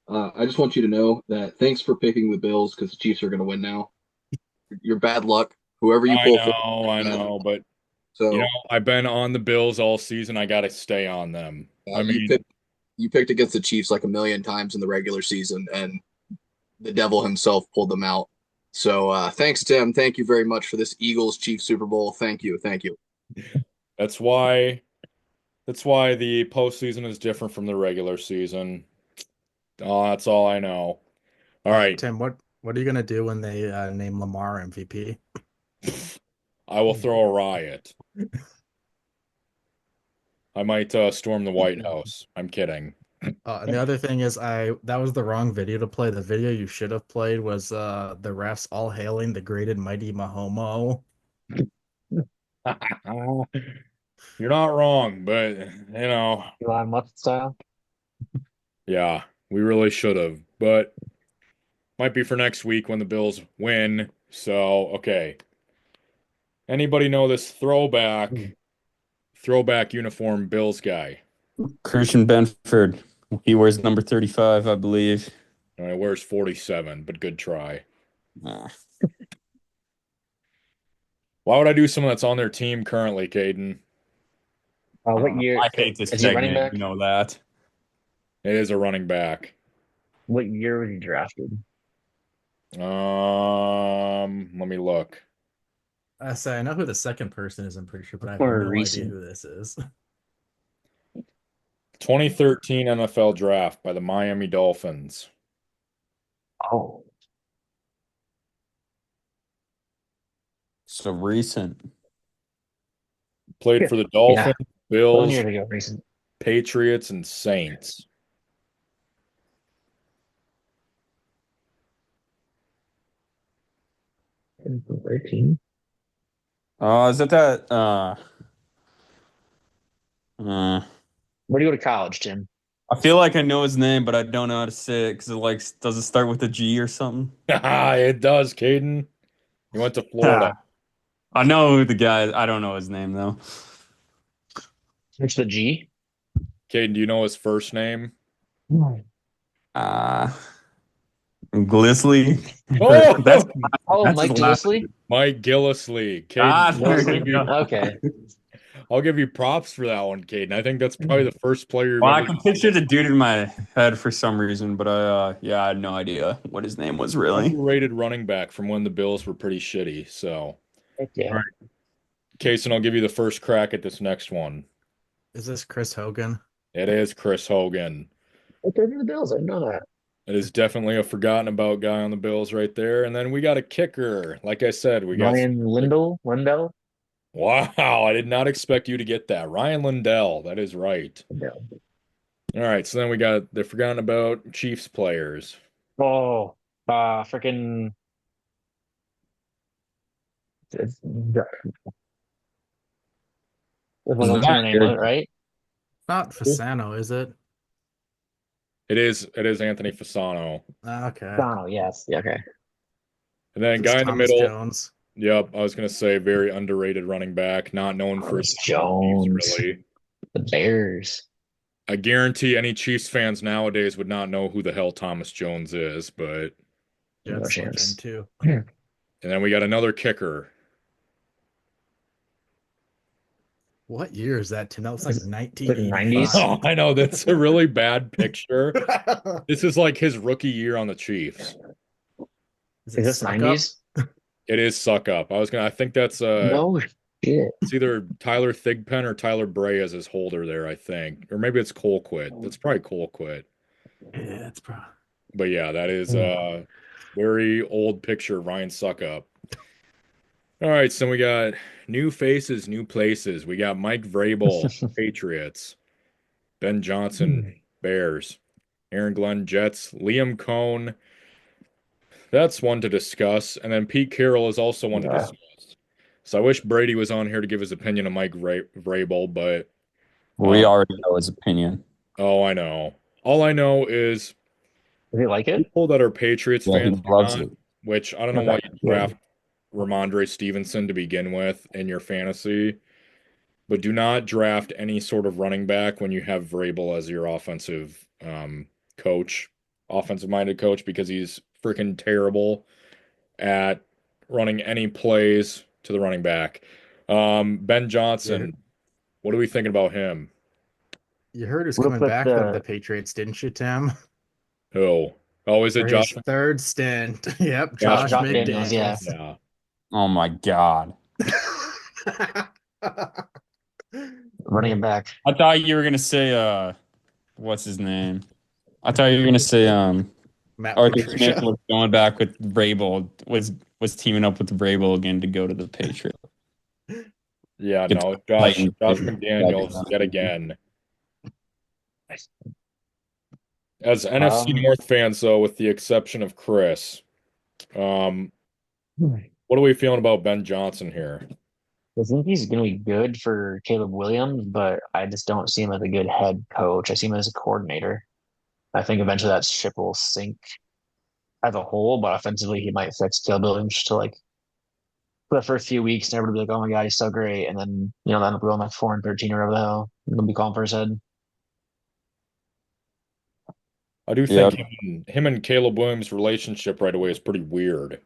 I just want you to know that thanks for picking the Bills because the Chiefs are going to win now. You're bad luck. Whoever you pull for, I know, but you know, so I've been on the Bills all season. I got to stay on them. I you mean, picked against the Chiefs like a million times in the regular season, and the devil himself pulled them out. So thanks, Tim. Thank you very much for this Eagles Chiefs Super Bowl. Thank you. Thank you. that's why the postseason is different from the regular season. Oh, that's all I know. All right. Tim, what are you gonna do when they name Lamar MVP? I will throw a riot. I might storm the White House. I'm kidding. And the other thing is, that was the wrong video to play. The video you should have played was the refs all hailing the great and mighty Mahomo. You're not wrong, but you know, Elon Musk style. yeah, we really should have. But might be for next week when the Bills win. So, okay. Anybody know this throwback uniform Bills guy. Christian Benford. He wears number 35, I believe. All right, where's 47? But good try. Ah. Why would I do someone that's on their team currently, Caden? What year I hate this is he running segment. back? You know that. It is a running back. What year was he drafted? Let me look. I say I know who the second person is, I'm pretty sure, but I have Or no idea recent? who this is. 2013 NFL draft by the Miami Dolphins. Oh, So recent. Played for the yeah, Dolphins, 11 Bills, years ago, recent. Patriots, and Saints. 13. Is that uh Where do you go to college, Tim? I feel like I know his name, but I don't know how to say it because it like does it start with a G or something? It does, Caden. He went to Florida. I know who the guy. I don't know his name though. It's the G. Caden, do you know his first name? Uh Glisley. That's Oh, Oh, that's his Mike last. Gillislee? Mike Gillisley. Caden, There you go. Okay. I'll give you props for that one, Caden. I think that's probably the first player you've Well, I ever. can picture the dude in my head for some reason, but I had no idea what his name was really. Underrated running back from when the Bills were pretty shitty. So, Heck yeah. All right. Cason, I'll give you the first crack at this next one. Is this Chris Hogan? It is Chris Hogan. Okay, for the Bills. I didn't know that. It is definitely a forgotten about guy on the Bills right there. And then we got a kicker. Like I said, we got. Ryan Lindell? Wow, I did not expect you to get that. Ryan Lindell. That is right. No. All right, so then we got the forgotten about Chiefs players. Oh, freaking. It's Is like a that turn name, your right? Not Fasano, is it? It is Anthony Fasano. Okay. Donald, yes. Yeah, okay. And then This is guy in the Thomas middle. Jones. Yep, I was gonna say very underrated running back, not known for his Thomas Chiefs, Jones. really. The Bears. I guarantee any Chiefs fans nowadays would not know who the hell Thomas Jones is, but No Jets chance. legend too. and then we got another kicker. What year is that, Tim? That looks like It's like 90s. Oh, 1985. I know that's a really bad picture. This is like his rookie year on the Chiefs. Is Is it this Suck Up? 90s? It is suck up. I think that's No shit. it's either Tyler Thigpen or Tyler Bray as his holder there, I think. Or maybe it's Cole Quit. That's probably Cole Quit. Yeah, it's probably. But yeah, that is very old picture of Ryan Suckup. All right, so we got new faces, new places. We got Mike Vrabel, Patriots, Ben Johnson, Bears, Aaron Glenn, Jets, Liam Cohn. That's one to discuss. And then Pete Carroll is also one to Yeah. discuss. So I wish Brady was on here to give his opinion on Mike Vrabel, but we already know his opinion. oh, I know. All I know is Does he like it? people that are Patriots Yeah, he fans do loves not, it. which I don't know Okay. why you draft Ramondre Stevenson to begin with in your fantasy, but do not draft any sort of running back when you have Vrabel as your offensive coach, offensive minded coach, because he's freaking terrible at running any plays to the running back. Ben Johnson, what are we thinking about him? You heard who's Real coming quick, back to the Patriots, didn't you, Tim? Who? Oh, is it For Josh? his third stint. Yep, Josh Josh McDaniels, yeah. McDaniels. Yeah. Oh my God. Running it back. I thought you were gonna say what's his name? I thought you were gonna say Matt Arthur Smith Patricia. was going back with Vrabel, was teaming up with Vrabel again to go to the Patriots. Yeah, It's no, Josh Titans. McDaniels yet again. As NFC Um, North fans, though, with the exception of Chris, um, what are we feeling about Ben Johnson here? I think he's going to be good for Caleb Williams, but I just don't see him as a good head coach. I see him as a coordinator. I think eventually that ship will sink as a whole, but offensively he might fix Caleb Williams to like for the first few weeks, and everybody will be like, "Oh my God, he's so great," and then they'll end up going like 4-13 or whatever the hell. They'll be calling for his head. I do Yeah. think him and Caleb Williams' relationship right away is pretty weird.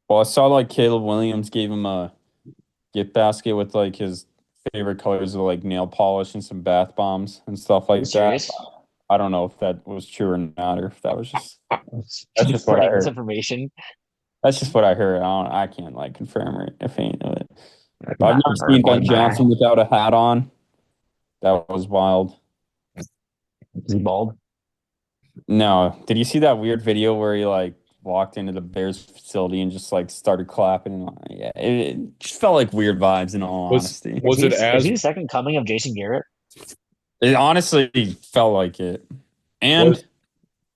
Well, I saw like Caleb Williams gave him a gift basket with like his favorite colors of like nail polish and some bath bombs and stuff Are you like that. serious? I don't know if that was true or not, or if that was just that's just what I Spreading heard. misinformation. That's just what I heard. I can't like confirm or if ain't of it. But I've Not never seen confirmed, Ben but Johnson without a hat on. That was wild. is he bald? No, did you see that weird video where he like walked into the Bears facility and just like started clapping? And, yeah, it just felt like weird vibes in all Was honesty. Is was he it is as he the second coming of Jason Garrett? It honestly felt like it. was And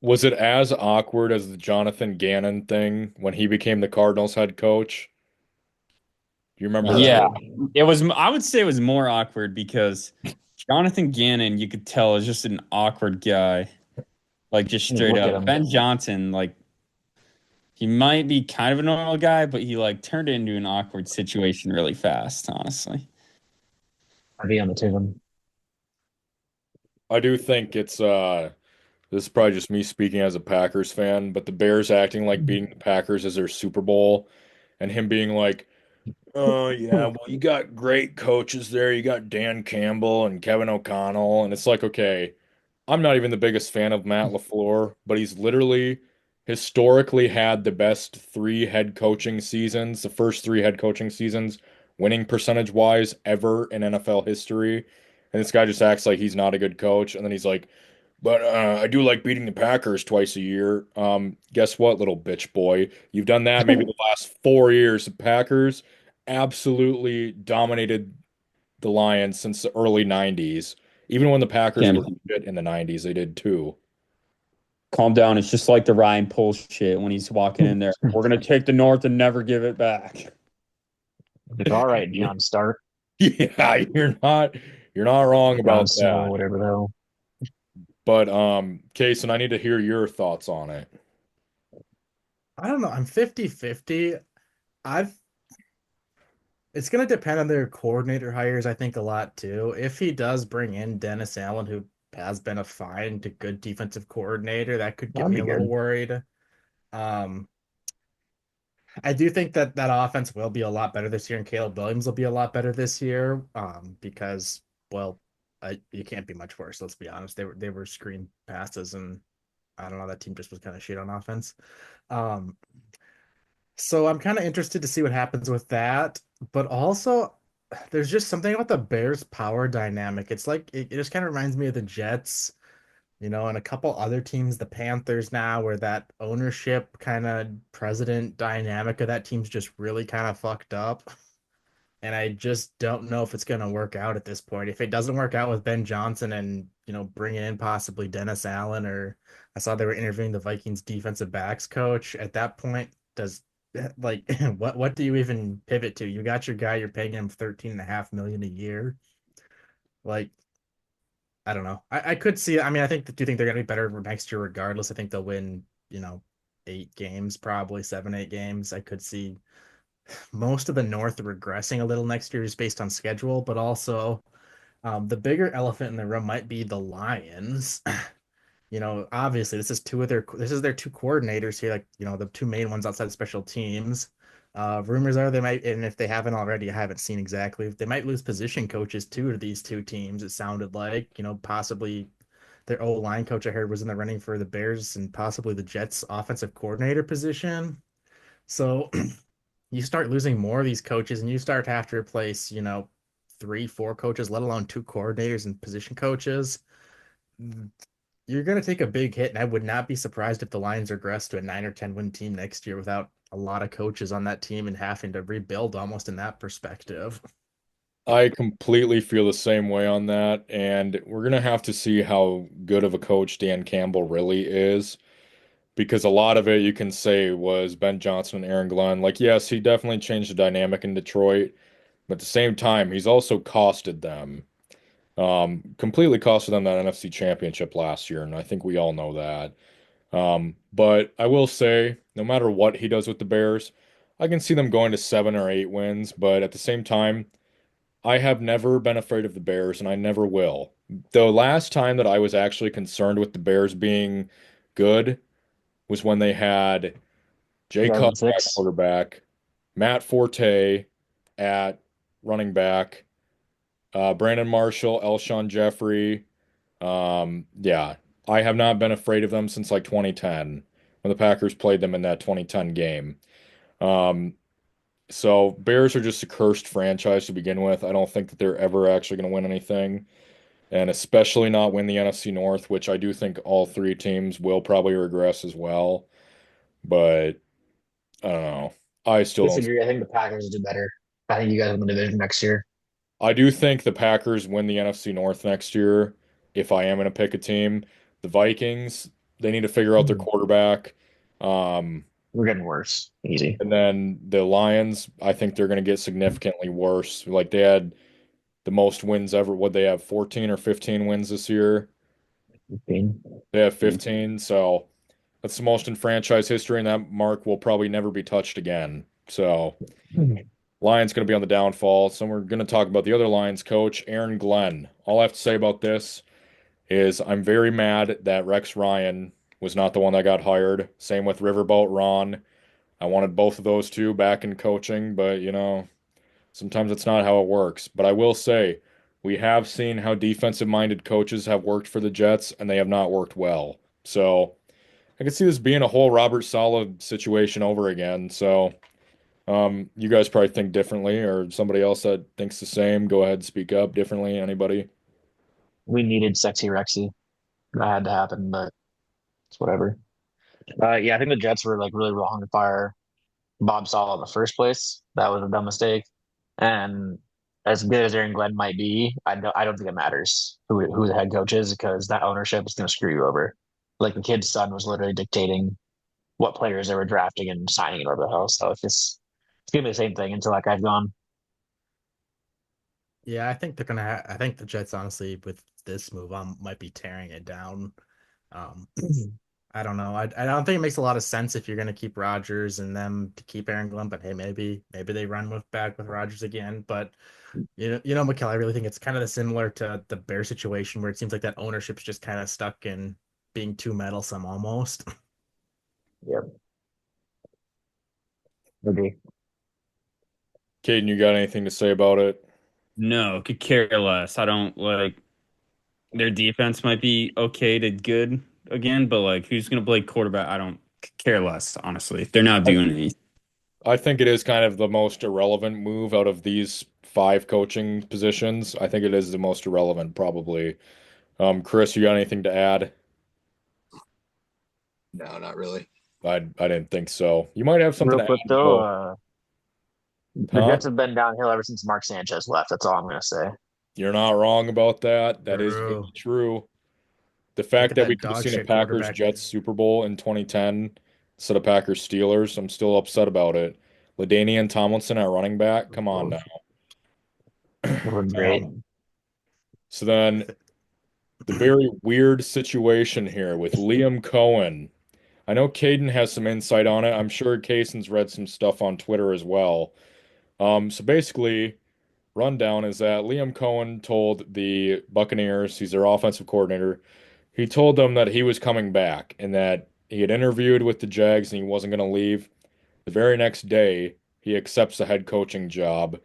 was it as awkward as the Jonathan Gannon thing when he became the Cardinals head coach? Do you remember Not that? yeah, really. it was, I would say it was more awkward because Jonathan Gannon, you could tell, is just an awkward guy. Like just I mean, straight look at up. him. Ben Johnson, like he might be kind of a normal guy, but he like turned it into an awkward situation really fast, honestly. I'd be on the tune. I do think this is probably just me speaking as a Packers fan, but the Bears acting like beating the Packers is their Super Bowl and him being like, "Oh yeah, well you got great coaches there. You got Dan Campbell and Kevin O'Connell." And it's like, okay, I'm not even the biggest fan of Matt LaFleur, but he's literally historically had the best three head coaching seasons, the first three head coaching seasons, winning percentage wise ever in NFL history. And this guy just acts like he's not a good coach. And then he's like, but I do like beating the Packers twice a year. Guess what, little bitch boy? You've done that maybe the last 4 years. The Packers absolutely dominated the Lions since the early 90s. Even when the Packers Can't were shit in the 90s, they did too. calm down. It's just like the Ryan Poles shit when he's walking in there. We're gonna take the North and never give it back. Like, all right, John Stark, Yeah, you're not wrong John about Snow, that. whatever the hell. But Cason, I need to hear your thoughts on it. I don't know. I'm 50-50. I've It's going to depend on their coordinator hires, I think, a lot too. If he does bring in Dennis Allen, who has been a fine to good defensive coordinator, that could get That'd me be a little good. worried. Um, I do think that that offense will be a lot better this year, and Caleb Williams will be a lot better this year. Because well, you can't be much worse. Let's be honest. They were screen passes, and I don't know. That team just was kind of shit on offense. Um, so I'm kind of interested to see what happens with that. But also, there's just something about the Bears' power dynamic. It's like it just kind of reminds me of the Jets, and a couple other teams, the Panthers now, where that ownership kind of president dynamic of that team's just really kind of fucked up. And I just don't know if it's going to work out at this point. If it doesn't work out with Ben Johnson and, bringing in possibly Dennis Allen, or I saw they were interviewing the Vikings defensive backs coach, at that point, does like what do you even pivot to? You got your guy, you're paying him 13.5 million a year. Like, I don't know. I could see, I mean, I think, do you think they're going to be better next year regardless? I think they'll win, 8 games, probably 7, 8 games. I could see most of the North regressing a little next year just based on schedule, but also the bigger elephant in the room might be the Lions. Obviously this is their two coordinators here, like, the two main ones outside of special teams. Rumors are they might, and if they haven't already, I haven't seen exactly, they might lose position coaches too to these two teams. It sounded like, possibly their old line coach I heard was in the running for the Bears and possibly the Jets offensive coordinator position. So you start losing more of these coaches and you start to have to replace, 3, 4 coaches, let alone two coordinators and position coaches. You're going to take a big hit. And I would not be surprised if the Lions regress to a 9 or 10 win team next year without a lot of coaches on that team and having to rebuild almost in that perspective. I completely feel the same way on that, and we're gonna have to see how good of a coach Dan Campbell really is, because a lot of it you can say was Ben Johnson and Aaron Glenn. Like, yes, he definitely changed the dynamic in Detroit, but at the same time, he's also costed them. Completely costed them that NFC Championship last year, and I think we all know that. But I will say, no matter what he does with the Bears, I can see them going to 7 or 8 wins, but at the same time, I have never been afraid of the Bears, and I never will. The last time that I was actually concerned with the Bears being good was when they had Jay Cutler at 2006. quarterback, Matt Forte at running back, Brandon Marshall, Elshon Jeffrey. Yeah, I have not been afraid of them since like 2010 when the Packers played them in that 2010 game. Um, so Bears are just a cursed franchise to begin with. I don't think that they're ever actually going to win anything, and especially not win the NFC North, which I do think all three teams will probably regress as well. But I don't know. I still don't. Disagree. I think the Packers do better. I think you guys win the division next year. I do think the Packers win the NFC North next year. If I am going to pick a team, the Vikings, they need to figure out their quarterback. Um, We're getting worse. Easy. and then the Lions, I think they're going to get significantly worse. Like they had the most wins ever. Would they have 14 or 15 wins this year? They have 15. So that's the most in franchise history, and that mark will probably never be touched again. So Lions going to be on the downfall. So we're going to talk about the other Lions coach, Aaron Glenn. All I have to say about this is I'm very mad that Rex Ryan was not the one that got hired. Same with Riverboat Ron. I wanted both of those two back in coaching, but sometimes it's not how it works. But I will say, we have seen how defensive-minded coaches have worked for the Jets, and they have not worked well. So I can see this being a whole Robert Saleh situation over again. So you guys probably think differently, or somebody else that thinks the same, go ahead, speak up differently. Anybody? We needed sexy Rexy. That had to happen, but it's whatever. Yeah, I think the Jets were like really wrong to fire Bob Sala in the first place. That was a dumb mistake. And as good as Aaron Glenn might be, I don't think it matters who the head coach is because that ownership is going to screw you over. Like the kid's son was literally dictating what players they were drafting and signing it over the house. So it's gonna be the same thing until that guy's gone. Yeah, I think they're gonna. I think the Jets, honestly, with this move, might be tearing it down. Um, I don't know. I don't think it makes a lot of sense if you're gonna keep Rodgers and them to keep Aaron Glenn. But hey, maybe they run with back with Rodgers again. But Mekel, I really think it's kind of similar to the Bear situation where it seems like that ownership's just kind of stuck in being too meddlesome almost. Yep. Maybe. Caden, you got anything to say about it? No, could care less. I don't like their defense might be okay to good again, but like who's gonna play quarterback? I don't care less, honestly. They're not I, doing anything. I think it is kind of the most irrelevant move out of these five coaching positions. I think it is the most irrelevant, probably. Chris, you got anything to add? No, not really. I didn't think so. You might have something Real to quick add, though, though. the Huh? Jets have been downhill ever since Mark Sanchez left. That's all I'm gonna say. You're not wrong about that. That is very True. true. The Look fact at that we that could have dog seen a shit Packers quarterback. Jets Super Bowl in 2010 instead of Packers Steelers, I'm still upset about it. LaDainian Tomlinson at running back, come on now. Would great. Um, so then the very weird situation here with Liam Cohen. I know Caden has some insight on it. I'm sure Cason's read some stuff on Twitter as well. So basically, rundown is that Liam Cohen told the Buccaneers, he's their offensive coordinator, he told them that he was coming back and that he had interviewed with the Jags and he wasn't going to leave. The very next day, he accepts the head coaching job.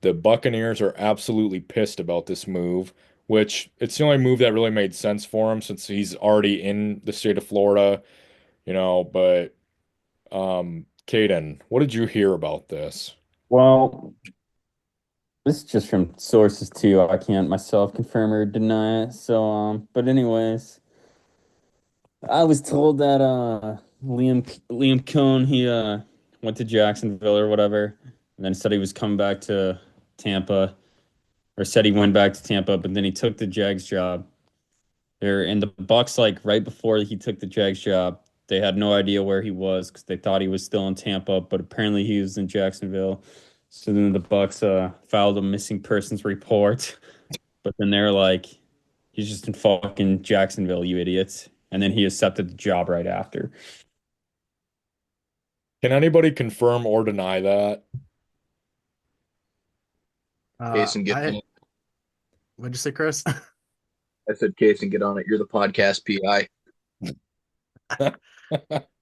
The Buccaneers are absolutely pissed about this move, which it's the only move that really made sense for him since he's already in the state of Florida, but Caden, what did you hear about this? Well, this is just from sources too. I can't myself confirm or deny it. So, but anyways, I was told that Liam Cohn he went to Jacksonville or whatever, and then said he was coming back to Tampa, or said he went back to Tampa, but then he took the Jags job. There and the Bucks, like right before he took the Jags job, they had no idea where he was because they thought he was still in Tampa, but apparently he was in Jacksonville. So then the Bucks filed a missing persons report, but then they're like, he's just in fucking Jacksonville, you idiots. And then he accepted the job right after. Can anybody confirm or deny that? Cason, get on I it. what'd you say, Chris? I said, Cason, get on it. You're the podcast PI.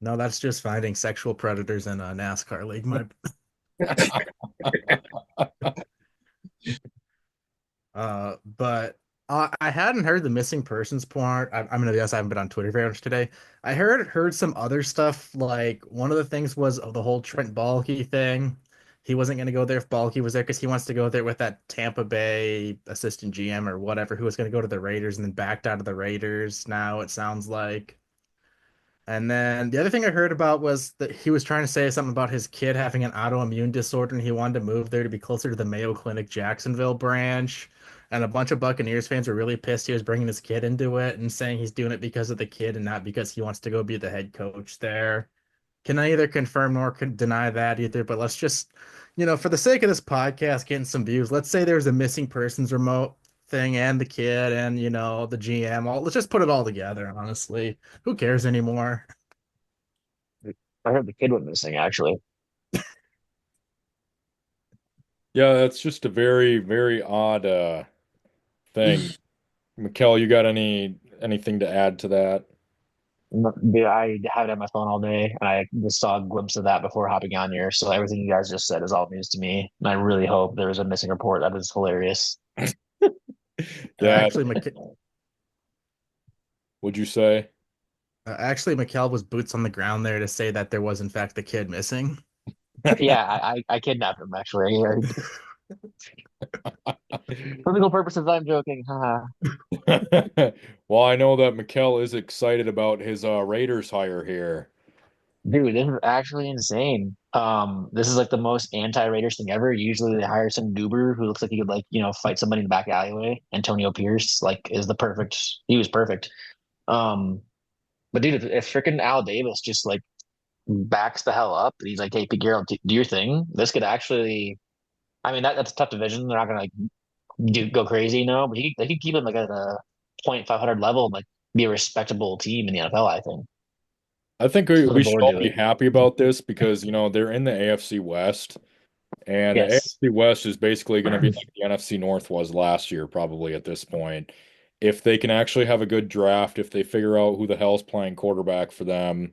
No, that's just finding sexual predators in a NASCAR league. My but I hadn't heard the missing persons part. I'm gonna guess I haven't been on Twitter very much today. I heard some other stuff. Like one of the things was the whole Trent Baalke thing. He wasn't gonna go there if Baalke was there because he wants to go there with that Tampa Bay assistant GM or whatever who was gonna go to the Raiders and then backed out of the Raiders. Now it sounds like. And then the other thing I heard about was that he was trying to say something about his kid having an autoimmune disorder and he wanted to move there to be closer to the Mayo Clinic Jacksonville branch. And a bunch of Buccaneers fans were really pissed he was bringing his kid into it and saying he's doing it because of the kid and not because he wants to go be the head coach there. Can I either confirm nor deny that either? But let's just, for the sake of this podcast, getting some views, let's say there's a missing persons remote thing and the kid and, the GM. Let's just put it all together, honestly. Who cares anymore? I heard the kid went missing, actually. Yeah, that's just a very, very odd thing. Mekel, you got anything to add to that? Dude, I have it on my phone all day, and I just saw a glimpse of that before hopping on here. So everything you guys just said is all news to me. And I really hope there was a missing report. That is hilarious. Yeah, Actually, would you say? Mikel was boots on the ground there to say that there was in fact the kid missing. Yeah, I kidnapped him actually. For legal purposes, I'm joking. Haha. Well, I know that Mekel is excited about his Raiders hire here. Dude, this is actually insane. This is like the most anti-Raiders thing ever. Usually they hire some goober who looks like he could fight somebody in the back alleyway. Antonio Pierce he was perfect. Um, but dude, if freaking Al Davis just like backs the hell up, he's like, hey, Pete Carroll, do your thing. This could actually, I mean, that's a tough division. They're not gonna go crazy, but they could keep him like at a 500 level, and, like be a respectable team in the NFL, I think. I think we Looking should forward all to be it. happy about this because, they're in the AFC West, and the Yes. AFC West is basically going to be like the NFC North was last year, probably at this point. If they can actually have a good draft, if they figure out who the hell's playing quarterback for them.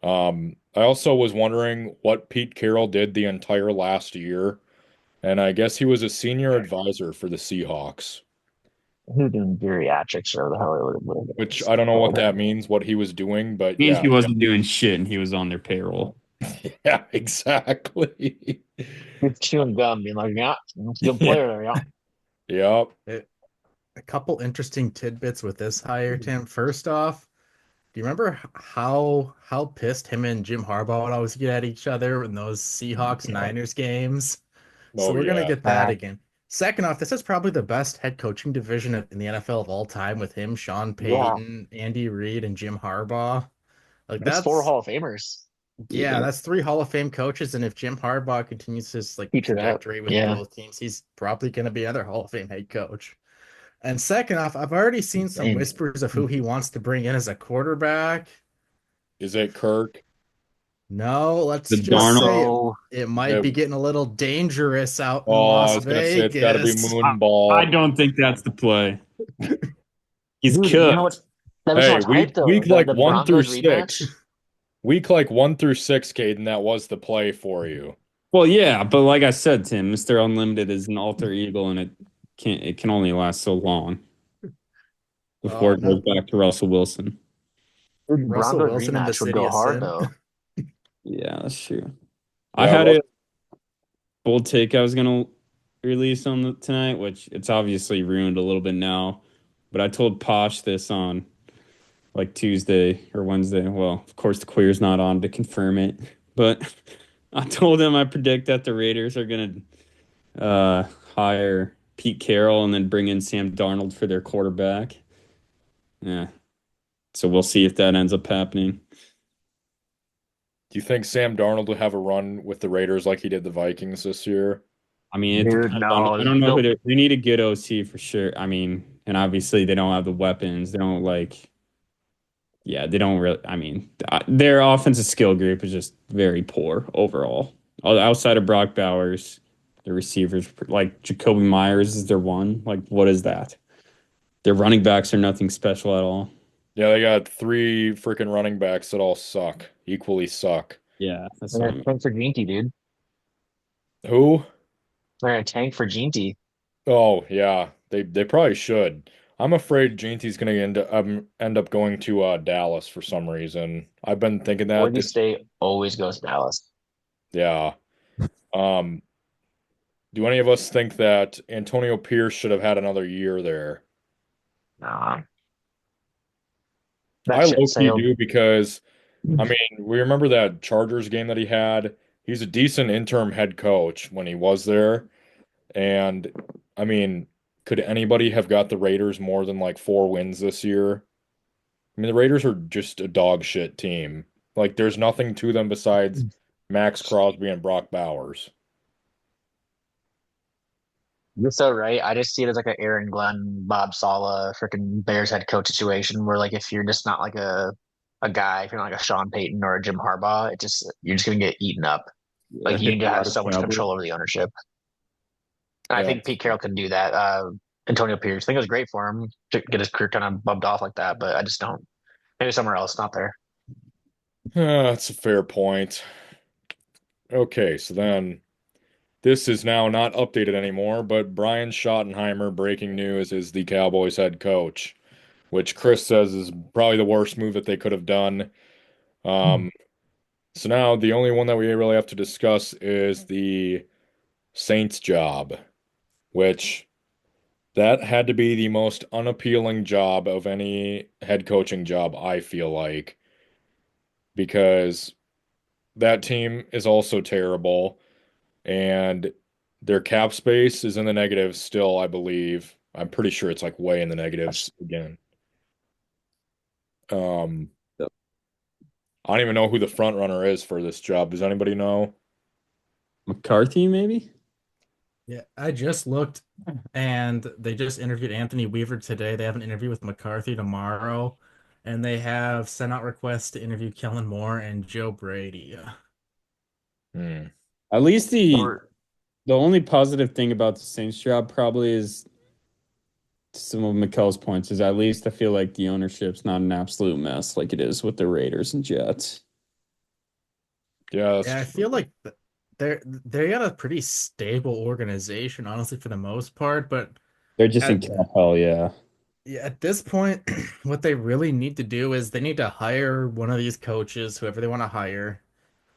I also was wondering what Pete Carroll did the entire last year, and I guess he was a senior advisor for the Seahawks, Who's doing geriatrics or the hell it which is I don't know what called. that means, what he was doing, but Means yeah. he wasn't doing shit and he was on their payroll. Yeah, exactly. He's chewing gum, being like, yeah, good Yeah. player there, yeah. Yep. A couple interesting tidbits with this hire, Tim. First off, do you remember how pissed him and Jim Harbaugh would always get at each other in those Seahawks Niners games? So Oh we're gonna yeah. get that again. Second off, this is probably the best head coaching division in the NFL of all time with him, Sean Yeah. Payton, Andy Reid, and Jim Harbaugh. Like That's four that's Hall of Famers. yeah, that's three Hall of Fame coaches, and if Jim Harbaugh continues his like Keeps it up. trajectory with Yeah. both teams, he's probably gonna be another Hall of Fame head coach. And second off, I've already seen some Insane. whispers of who he wants to bring in as a quarterback. Is it Kirk? No, The let's just Darnold. say No. it might Yeah. be getting a little dangerous out in Oh, I Las was gonna say it's got to be Vegas. I Moonball. don't think that's the play. He's Dude, you know cooked. what? That was so Hey, much hype though. week The like the 1 through Broncos rematch. 6. Week like 1 through 6, Caden, that was the play for you. Well, yeah, but like I said, Tim, Mr. Unlimited is an alter ego and it can only last so long before Oh it goes no, back to Russell Wilson. Dude, the Russell Broncos Wilson in the rematch would city go of hard sin. though. Yeah, that's true. I Yeah, had a bold take I was gonna release on tonight, which it's obviously ruined a little bit now. But I told Posh this on like Tuesday or Wednesday. Well, of course the queer's not on to confirm it, but I told him I predict that the Raiders are gonna hire Pete Carroll and then bring in Sam Darnold for their quarterback. Yeah, so we'll see if that ends up happening. do you think Sam Darnold will have a run with the Raiders like he did the Vikings this year? I mean, it Dude, depends on. I no. don't know who they need a good OC for sure. I mean, and obviously they don't have the weapons. They don't like Yeah, they don't really. I mean, their offensive skill group is just very poor overall. Outside of Brock Bowers, the receivers like Jacoby Myers is their one. Like, what is that? Their running backs are nothing special at all. Yeah, they got three freaking running backs that all suck, equally suck. Yeah, that's They're what I gonna mean. tank for Ginty, dude. Who? They're gonna tank for Ginty. Oh, yeah, they probably should. I'm afraid Jinty's gonna end up going to Dallas for some reason. I've been thinking that Boise this, State always goes to Dallas. yeah. Um, do any of us think that Antonio Pierce should have had another year there? Nah, that I ship low-key sailed. do because I mean, we remember that Chargers game that he had. He's a decent interim head coach when he was there. And I mean, could anybody have got the Raiders more than like 4 wins this year? I mean, the Raiders are just a dog shit team. Like, there's nothing to them besides Max Crosby and Brock Bowers. You're so right. I just see it as like an Aaron Glenn, Bob Sala, freaking Bears head coach situation where like if you're just not like a guy, if you're not like a Sean Payton or a Jim Harbaugh, you're just gonna get eaten up. Yeah, Like you hit need a to have lot of so much Cowboys. control over the ownership. And I Yeah. think Pete Carroll can do that. Antonio Pierce, I think it was great for him to get his career kind of bumped off like that, but I just don't. Maybe somewhere else, not there. That's a fair point. Okay, so then this is now not updated anymore, but Brian Schottenheimer, breaking news, is the Cowboys head coach, which Chris says is probably the worst move that they could have done. Um, so now the only one that we really have to discuss is the Saints job, which that had to be the most unappealing job of any head coaching job, I feel like, because that team is also terrible and their cap space is in the negatives still, I believe. I'm pretty sure it's like way in the negatives again. Um, I don't even know who the front runner is for this job. Does anybody know? McCarthy, maybe? Yeah, I just looked and they just interviewed Anthony Weaver today. They have an interview with McCarthy tomorrow, and they have sent out requests to interview Kellen Moore and Joe Brady. Hmm. At least Or the only positive thing about the Saints job probably is some of Mekel's points is at least I feel like the ownership's not an absolute mess like it is with the Raiders and Jets. Yeah, that's Yeah, I feel true. like they got a pretty stable organization, honestly, for the most part. But They're just in at cap hell, yeah. yeah, at this point, what they really need to do is they need to hire one of these coaches, whoever they want to hire.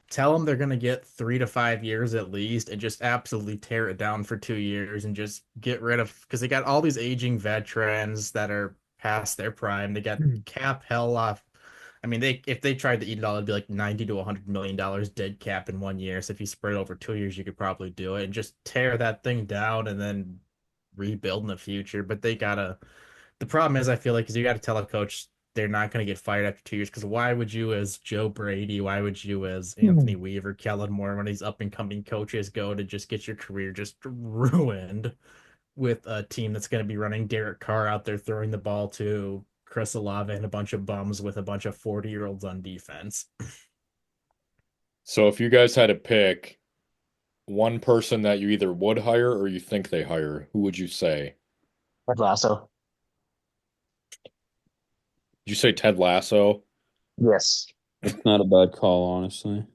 Tell them they're going to get 3 to 5 years at least, and just absolutely tear it down for 2 years and just get rid of because they got all these aging veterans that are past their prime. They got cap hell off. I mean, they if they tried to eat it all, it'd be like 90 to $100 million dead cap in 1 year. So if you spread it over 2 years, you could probably do it and just tear that thing down and then rebuild in the future. But they gotta. The problem is, I feel like, is you got to tell a coach they're not going to get fired after 2 years. Because why would you, as Joe Brady, why would you, as Anthony Weaver, Kellen Moore, one of these up and coming coaches, go to just get your career just ruined with a team that's going to be running Derek Carr out there throwing the ball to Chris Olave and a bunch of bums with a bunch of 40-year-olds on defense? So if you guys had to pick one person that you either would hire or you think they hire, who would you say? Ted Lasso. Did you say Ted Lasso? Yes. It's not a bad call, honestly.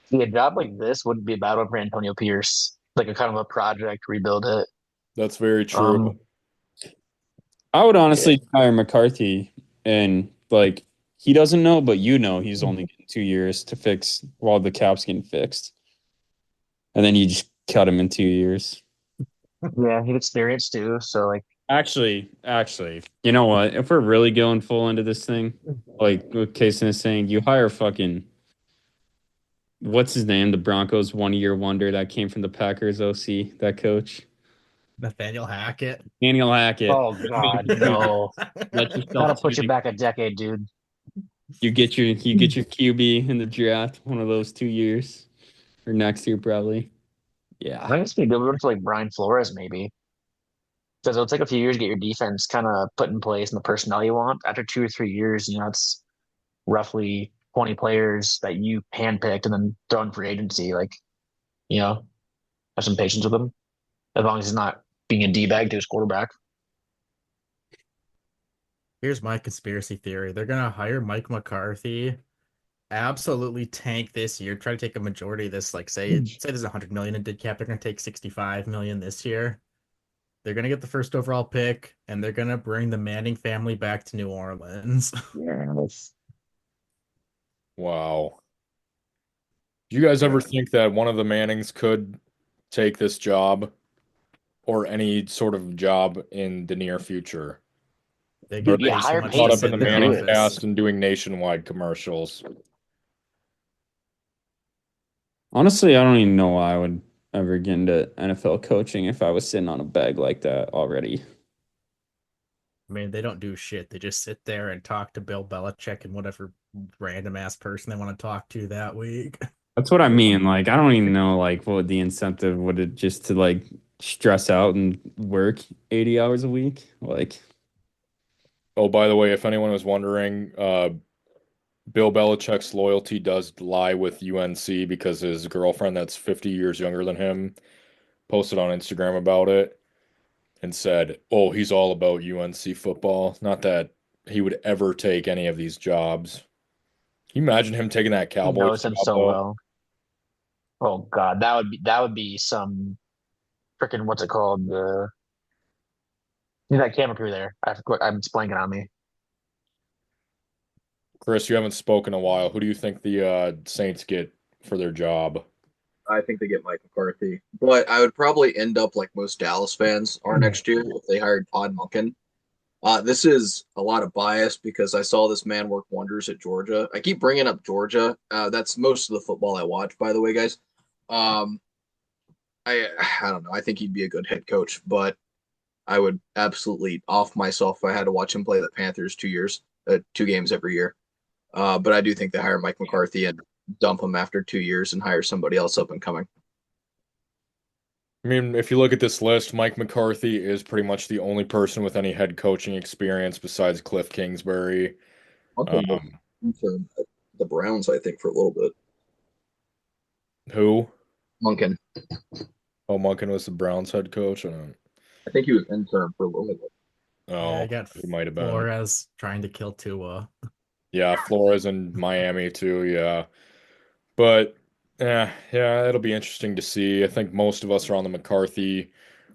See, a job like this wouldn't be a bad one for Antonio Pierce. Like a kind of a project, rebuild it. That's very true. Um, I would yeah. honestly hire McCarthy and like he doesn't know, but you know he's only getting 2 years to fix while the cap's getting fixed. And then you just cut him in 2 years. Yeah, he's experienced too. So like, Actually, you know what? If we're really going full into this thing, like what Cason is saying, you hire fucking what's his name? The Broncos 1 year wonder that came from the Packers OC, that coach. Nathaniel Hackett. Daniel Hackett. oh God, no. Let yourself Gotta put you to back a decade, dude. you get your QB in the draft one of those 2 years or next year probably. I Yeah. think it's gonna be good for like Brian Flores, maybe. Because it'll take a few years to get your defense kind of put in place and the personnel you want. After 2 or 3 years, it's roughly 20 players that you handpicked and then throw in free agency. Like, you know, have some patience with them as long as he's not being a D bag to his quarterback. Here's my conspiracy theory. They're gonna hire Mike McCarthy, absolutely tank this year, try to take a majority of this, like say there's 100 million in dead cap, they're gonna take 65 million this year. They're gonna get the first overall pick, and they're gonna bring the Manning family back to New Orleans. Yeah, Wow. Do you guys ever think that one of the Mannings could take this job or any sort of job in the near future? They Or are get they You paid just too hire much to caught up in Peyton sit the in to their do Manning it. office. cast and doing nationwide commercials? honestly, I don't even know why I would ever get into NFL coaching if I was sitting on a bag like that already. I mean, they don't do shit. They just sit there and talk to Bill Belichick and whatever random ass person they want to talk to that week. That's what I mean. Like, I don't even know like what would the incentive would it just to like stress out and work 80 hours a week? Like, Oh, by the way, if anyone was wondering, Bill Belichick's loyalty does lie with UNC because his girlfriend, that's 50 years younger than him, posted on Instagram about it and said, "Oh, he's all about UNC football." Not that he would ever take any of these jobs. Can you imagine him taking that He Cowboys knows him job so though? well. Oh God, that would be some freaking what's it called? That camera crew there. I'm blanking on me. Chris, you haven't spoken in a while. Who do you think the Saints get for their job? I think they get Mike McCarthy, but I would probably end up like most Dallas fans are next year if they hired Todd Monken. This is a lot of bias because I saw this man work wonders at Georgia. I keep bringing up Georgia. That's most of the football I watch, by the way, guys. Um, I don't know. I think he'd be a good head coach, but I would absolutely off myself if I had to watch him play the Panthers 2 years, 2 games every year. But I do think they hire Mike McCarthy and dump him after 2 years and hire somebody else up and coming. I mean, if you look at this list, Mike McCarthy is pretty much the only person with any head coaching experience besides Cliff Kingsbury. Monken was Um, intern at the Browns, I think, for a little bit. who? Monken. Oh, Monken was the Browns head coach. I don't. I think he was intern for a little bit. Yeah, I Oh, got he might have been. Flores trying to kill Tua. Yeah, Flores in Miami too. Yeah, but yeah, it'll be interesting to see. I think most of us are on the McCarthy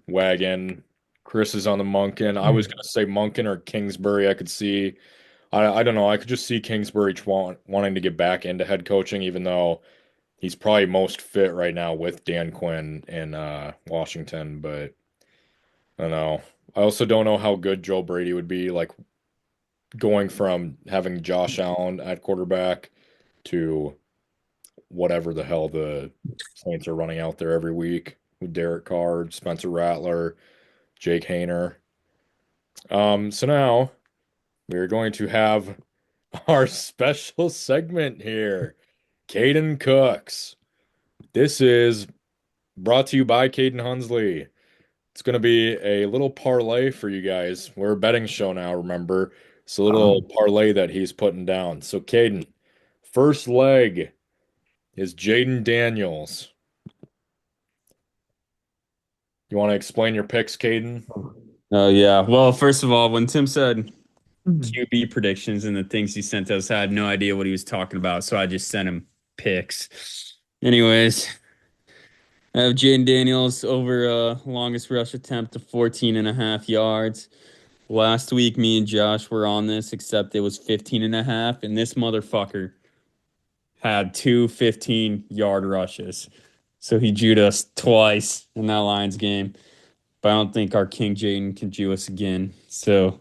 wagon. Chris is on the Monken. I was gonna say Monken or Kingsbury. I could see. I don't know. I could just see Kingsbury wanting to get back into head coaching, even though he's probably most fit right now with Dan Quinn in Washington. But I don't know. I also don't know how good Joe Brady would be, like going from having Josh Allen at quarterback to whatever the hell the Saints are running out there every week with Derek Carr, Spencer Rattler, Jake Hayner. So now we're going to have our special segment here, Caden Cooks. This is brought to you by Caden Hunsley. It's going to be a little parlay for you guys. We're a betting show now, remember? It's a little parlay that he's putting down. So, Caden, first leg is Jaden Daniels. You want to explain your picks, Caden? oh yeah. Well, first of all, when Tim said QB predictions and the things he sent us, I had no idea what he was talking about, so I just sent him picks. Anyways, I have Jaden Daniels over longest rush attempt to 14 and a half yards. Last week, me and Josh were on this, except it was 15 and a half, and this motherfucker had two 15-yard rushes. So he Jewed us twice in that Lions game. But I don't think our King Jaden can Jew us again. So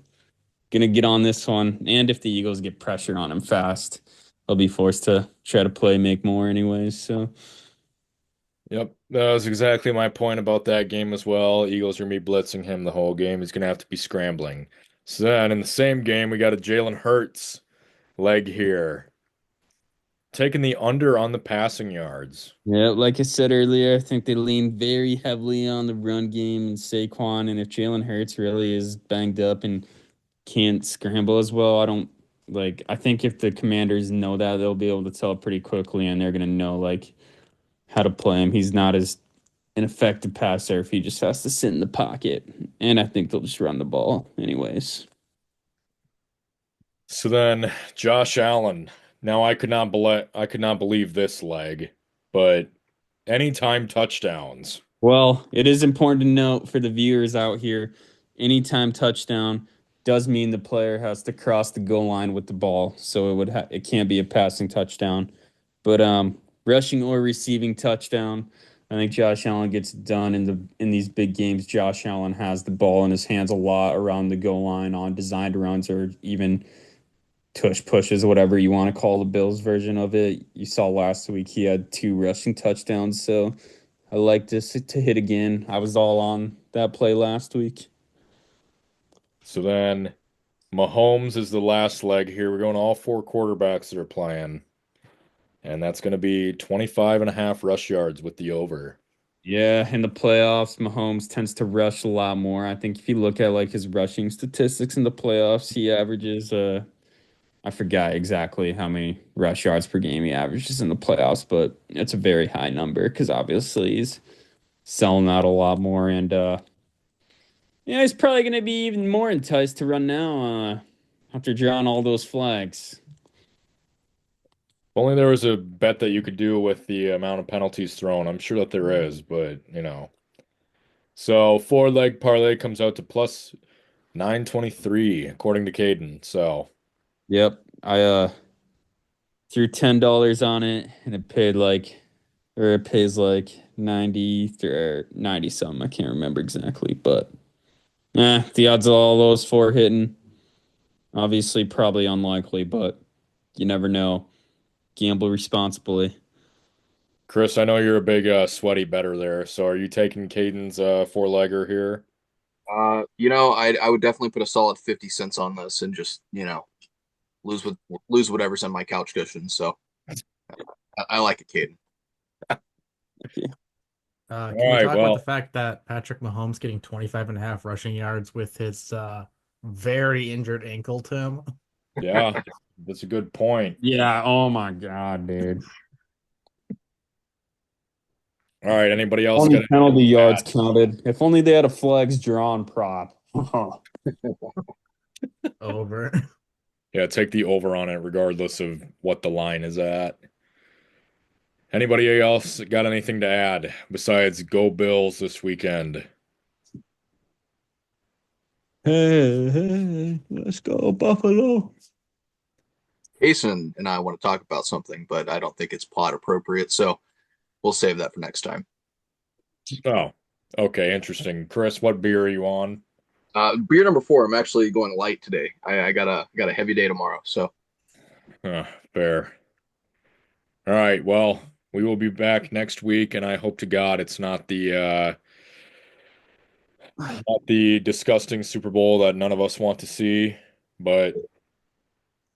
gonna get on this one. And if the Eagles get pressure on him fast, they'll be forced to try to play make more anyways. So Yep, that was exactly my point about that game as well. Eagles are gonna be blitzing him the whole game. He's gonna have to be scrambling. So then in the same game, we got a Jalen Hurts leg here. taking the under on the passing yards. Yeah, like I said earlier, I think they lean very heavily on the run game and Saquon. And if Jalen Hurts really is banged up and can't scramble as well, I think if the Commanders know that, they'll be able to tell pretty quickly and they're gonna know like how to play him. He's not as an effective passer if he just has to sit in the pocket. And I think they'll just run the ball anyways. So then Josh Allen. Now I could not believe this leg, but anytime touchdowns. Well, it is important to note for the viewers out here, anytime touchdown does mean the player has to cross the goal line with the ball. So it can't be a passing touchdown. But rushing or receiving touchdown, I think Josh Allen gets it done in these big games. Josh Allen has the ball in his hands a lot around the goal line on designed runs or even tush pushes, whatever you want to call the Bills version of it. You saw last week he had 2 rushing touchdowns, so I like this to hit again. I was all on that play last week. So then Mahomes is the last leg here. We're going all 4 quarterbacks that are playing. And that's going to be 25 and a half rush yards with the over. Yeah, in the playoffs, Mahomes tends to rush a lot more. I think if you look at like his rushing statistics in the playoffs, he averages I forgot exactly how many rush yards per game he averages in the playoffs, but it's a very high number because obviously he's selling out a lot more and yeah, he's probably going to be even more enticed to run now after drawing all those flags. If only there was a bet that you could do with the amount of penalties thrown. I'm sure that there is, but So 4 leg parlay comes out to plus 923 according to Caden. So Yep, I threw $10 on it and it pays like 90 or 90 something. I can't remember exactly, but the odds of all those 4 hitting obviously probably unlikely, but you never know. Gamble responsibly. Chris, I know you're a big sweaty better there. So are you taking Caden's 4-legger here? I would definitely put a solid 50 cents on this and just, lose whatever's on my couch cushion. So I like it, Caden. Okay. Can All we right, talk about the well, fact that Patrick Mahomes getting 25 and a half rushing yards with his very injured ankle, Tim? yeah, that's a good point. Yeah, oh my God, dude. All right, anybody else got Only anything penalty to yards add? counted. If only they had a flags drawn prop. Over. Yeah, take the over on it regardless of what the line is at. Anybody else got anything to add besides go Bills this weekend? Hey, let's go, Buffalo. Jason and I want to talk about something, but I don't think it's pod appropriate. So we'll save that for next time. Oh, okay, interesting. Chris, what beer are you on? Beer number 4. I'm actually going light today. I got a heavy day tomorrow. So Fair. All right, well, we will be back next week, and I hope to God it's not the disgusting Super Bowl that none of us want to see, but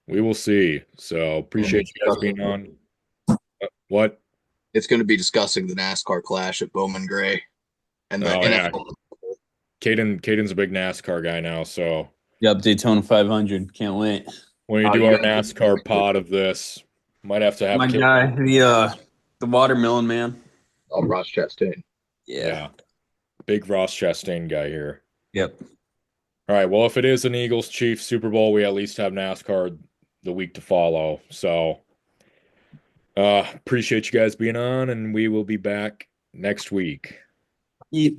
we will see. So appreciate you guys being on. What? it's going to be discussing the NASCAR clash at Bowman Gray and the Oh yeah, NFL. Caden's a big NASCAR guy now, so Yep, Daytona 500. Can't wait. when we do You our guys, NASCAR pod of this, might have to have My Caden. guy, the watermelon man. Ross Chastain. Yeah, big Ross Chastain guy here. Yep. All right, well, if it is an Eagles Chiefs Super Bowl, we at least have NASCAR the week to follow. So appreciate you guys being on, and we will be back next week. Yep.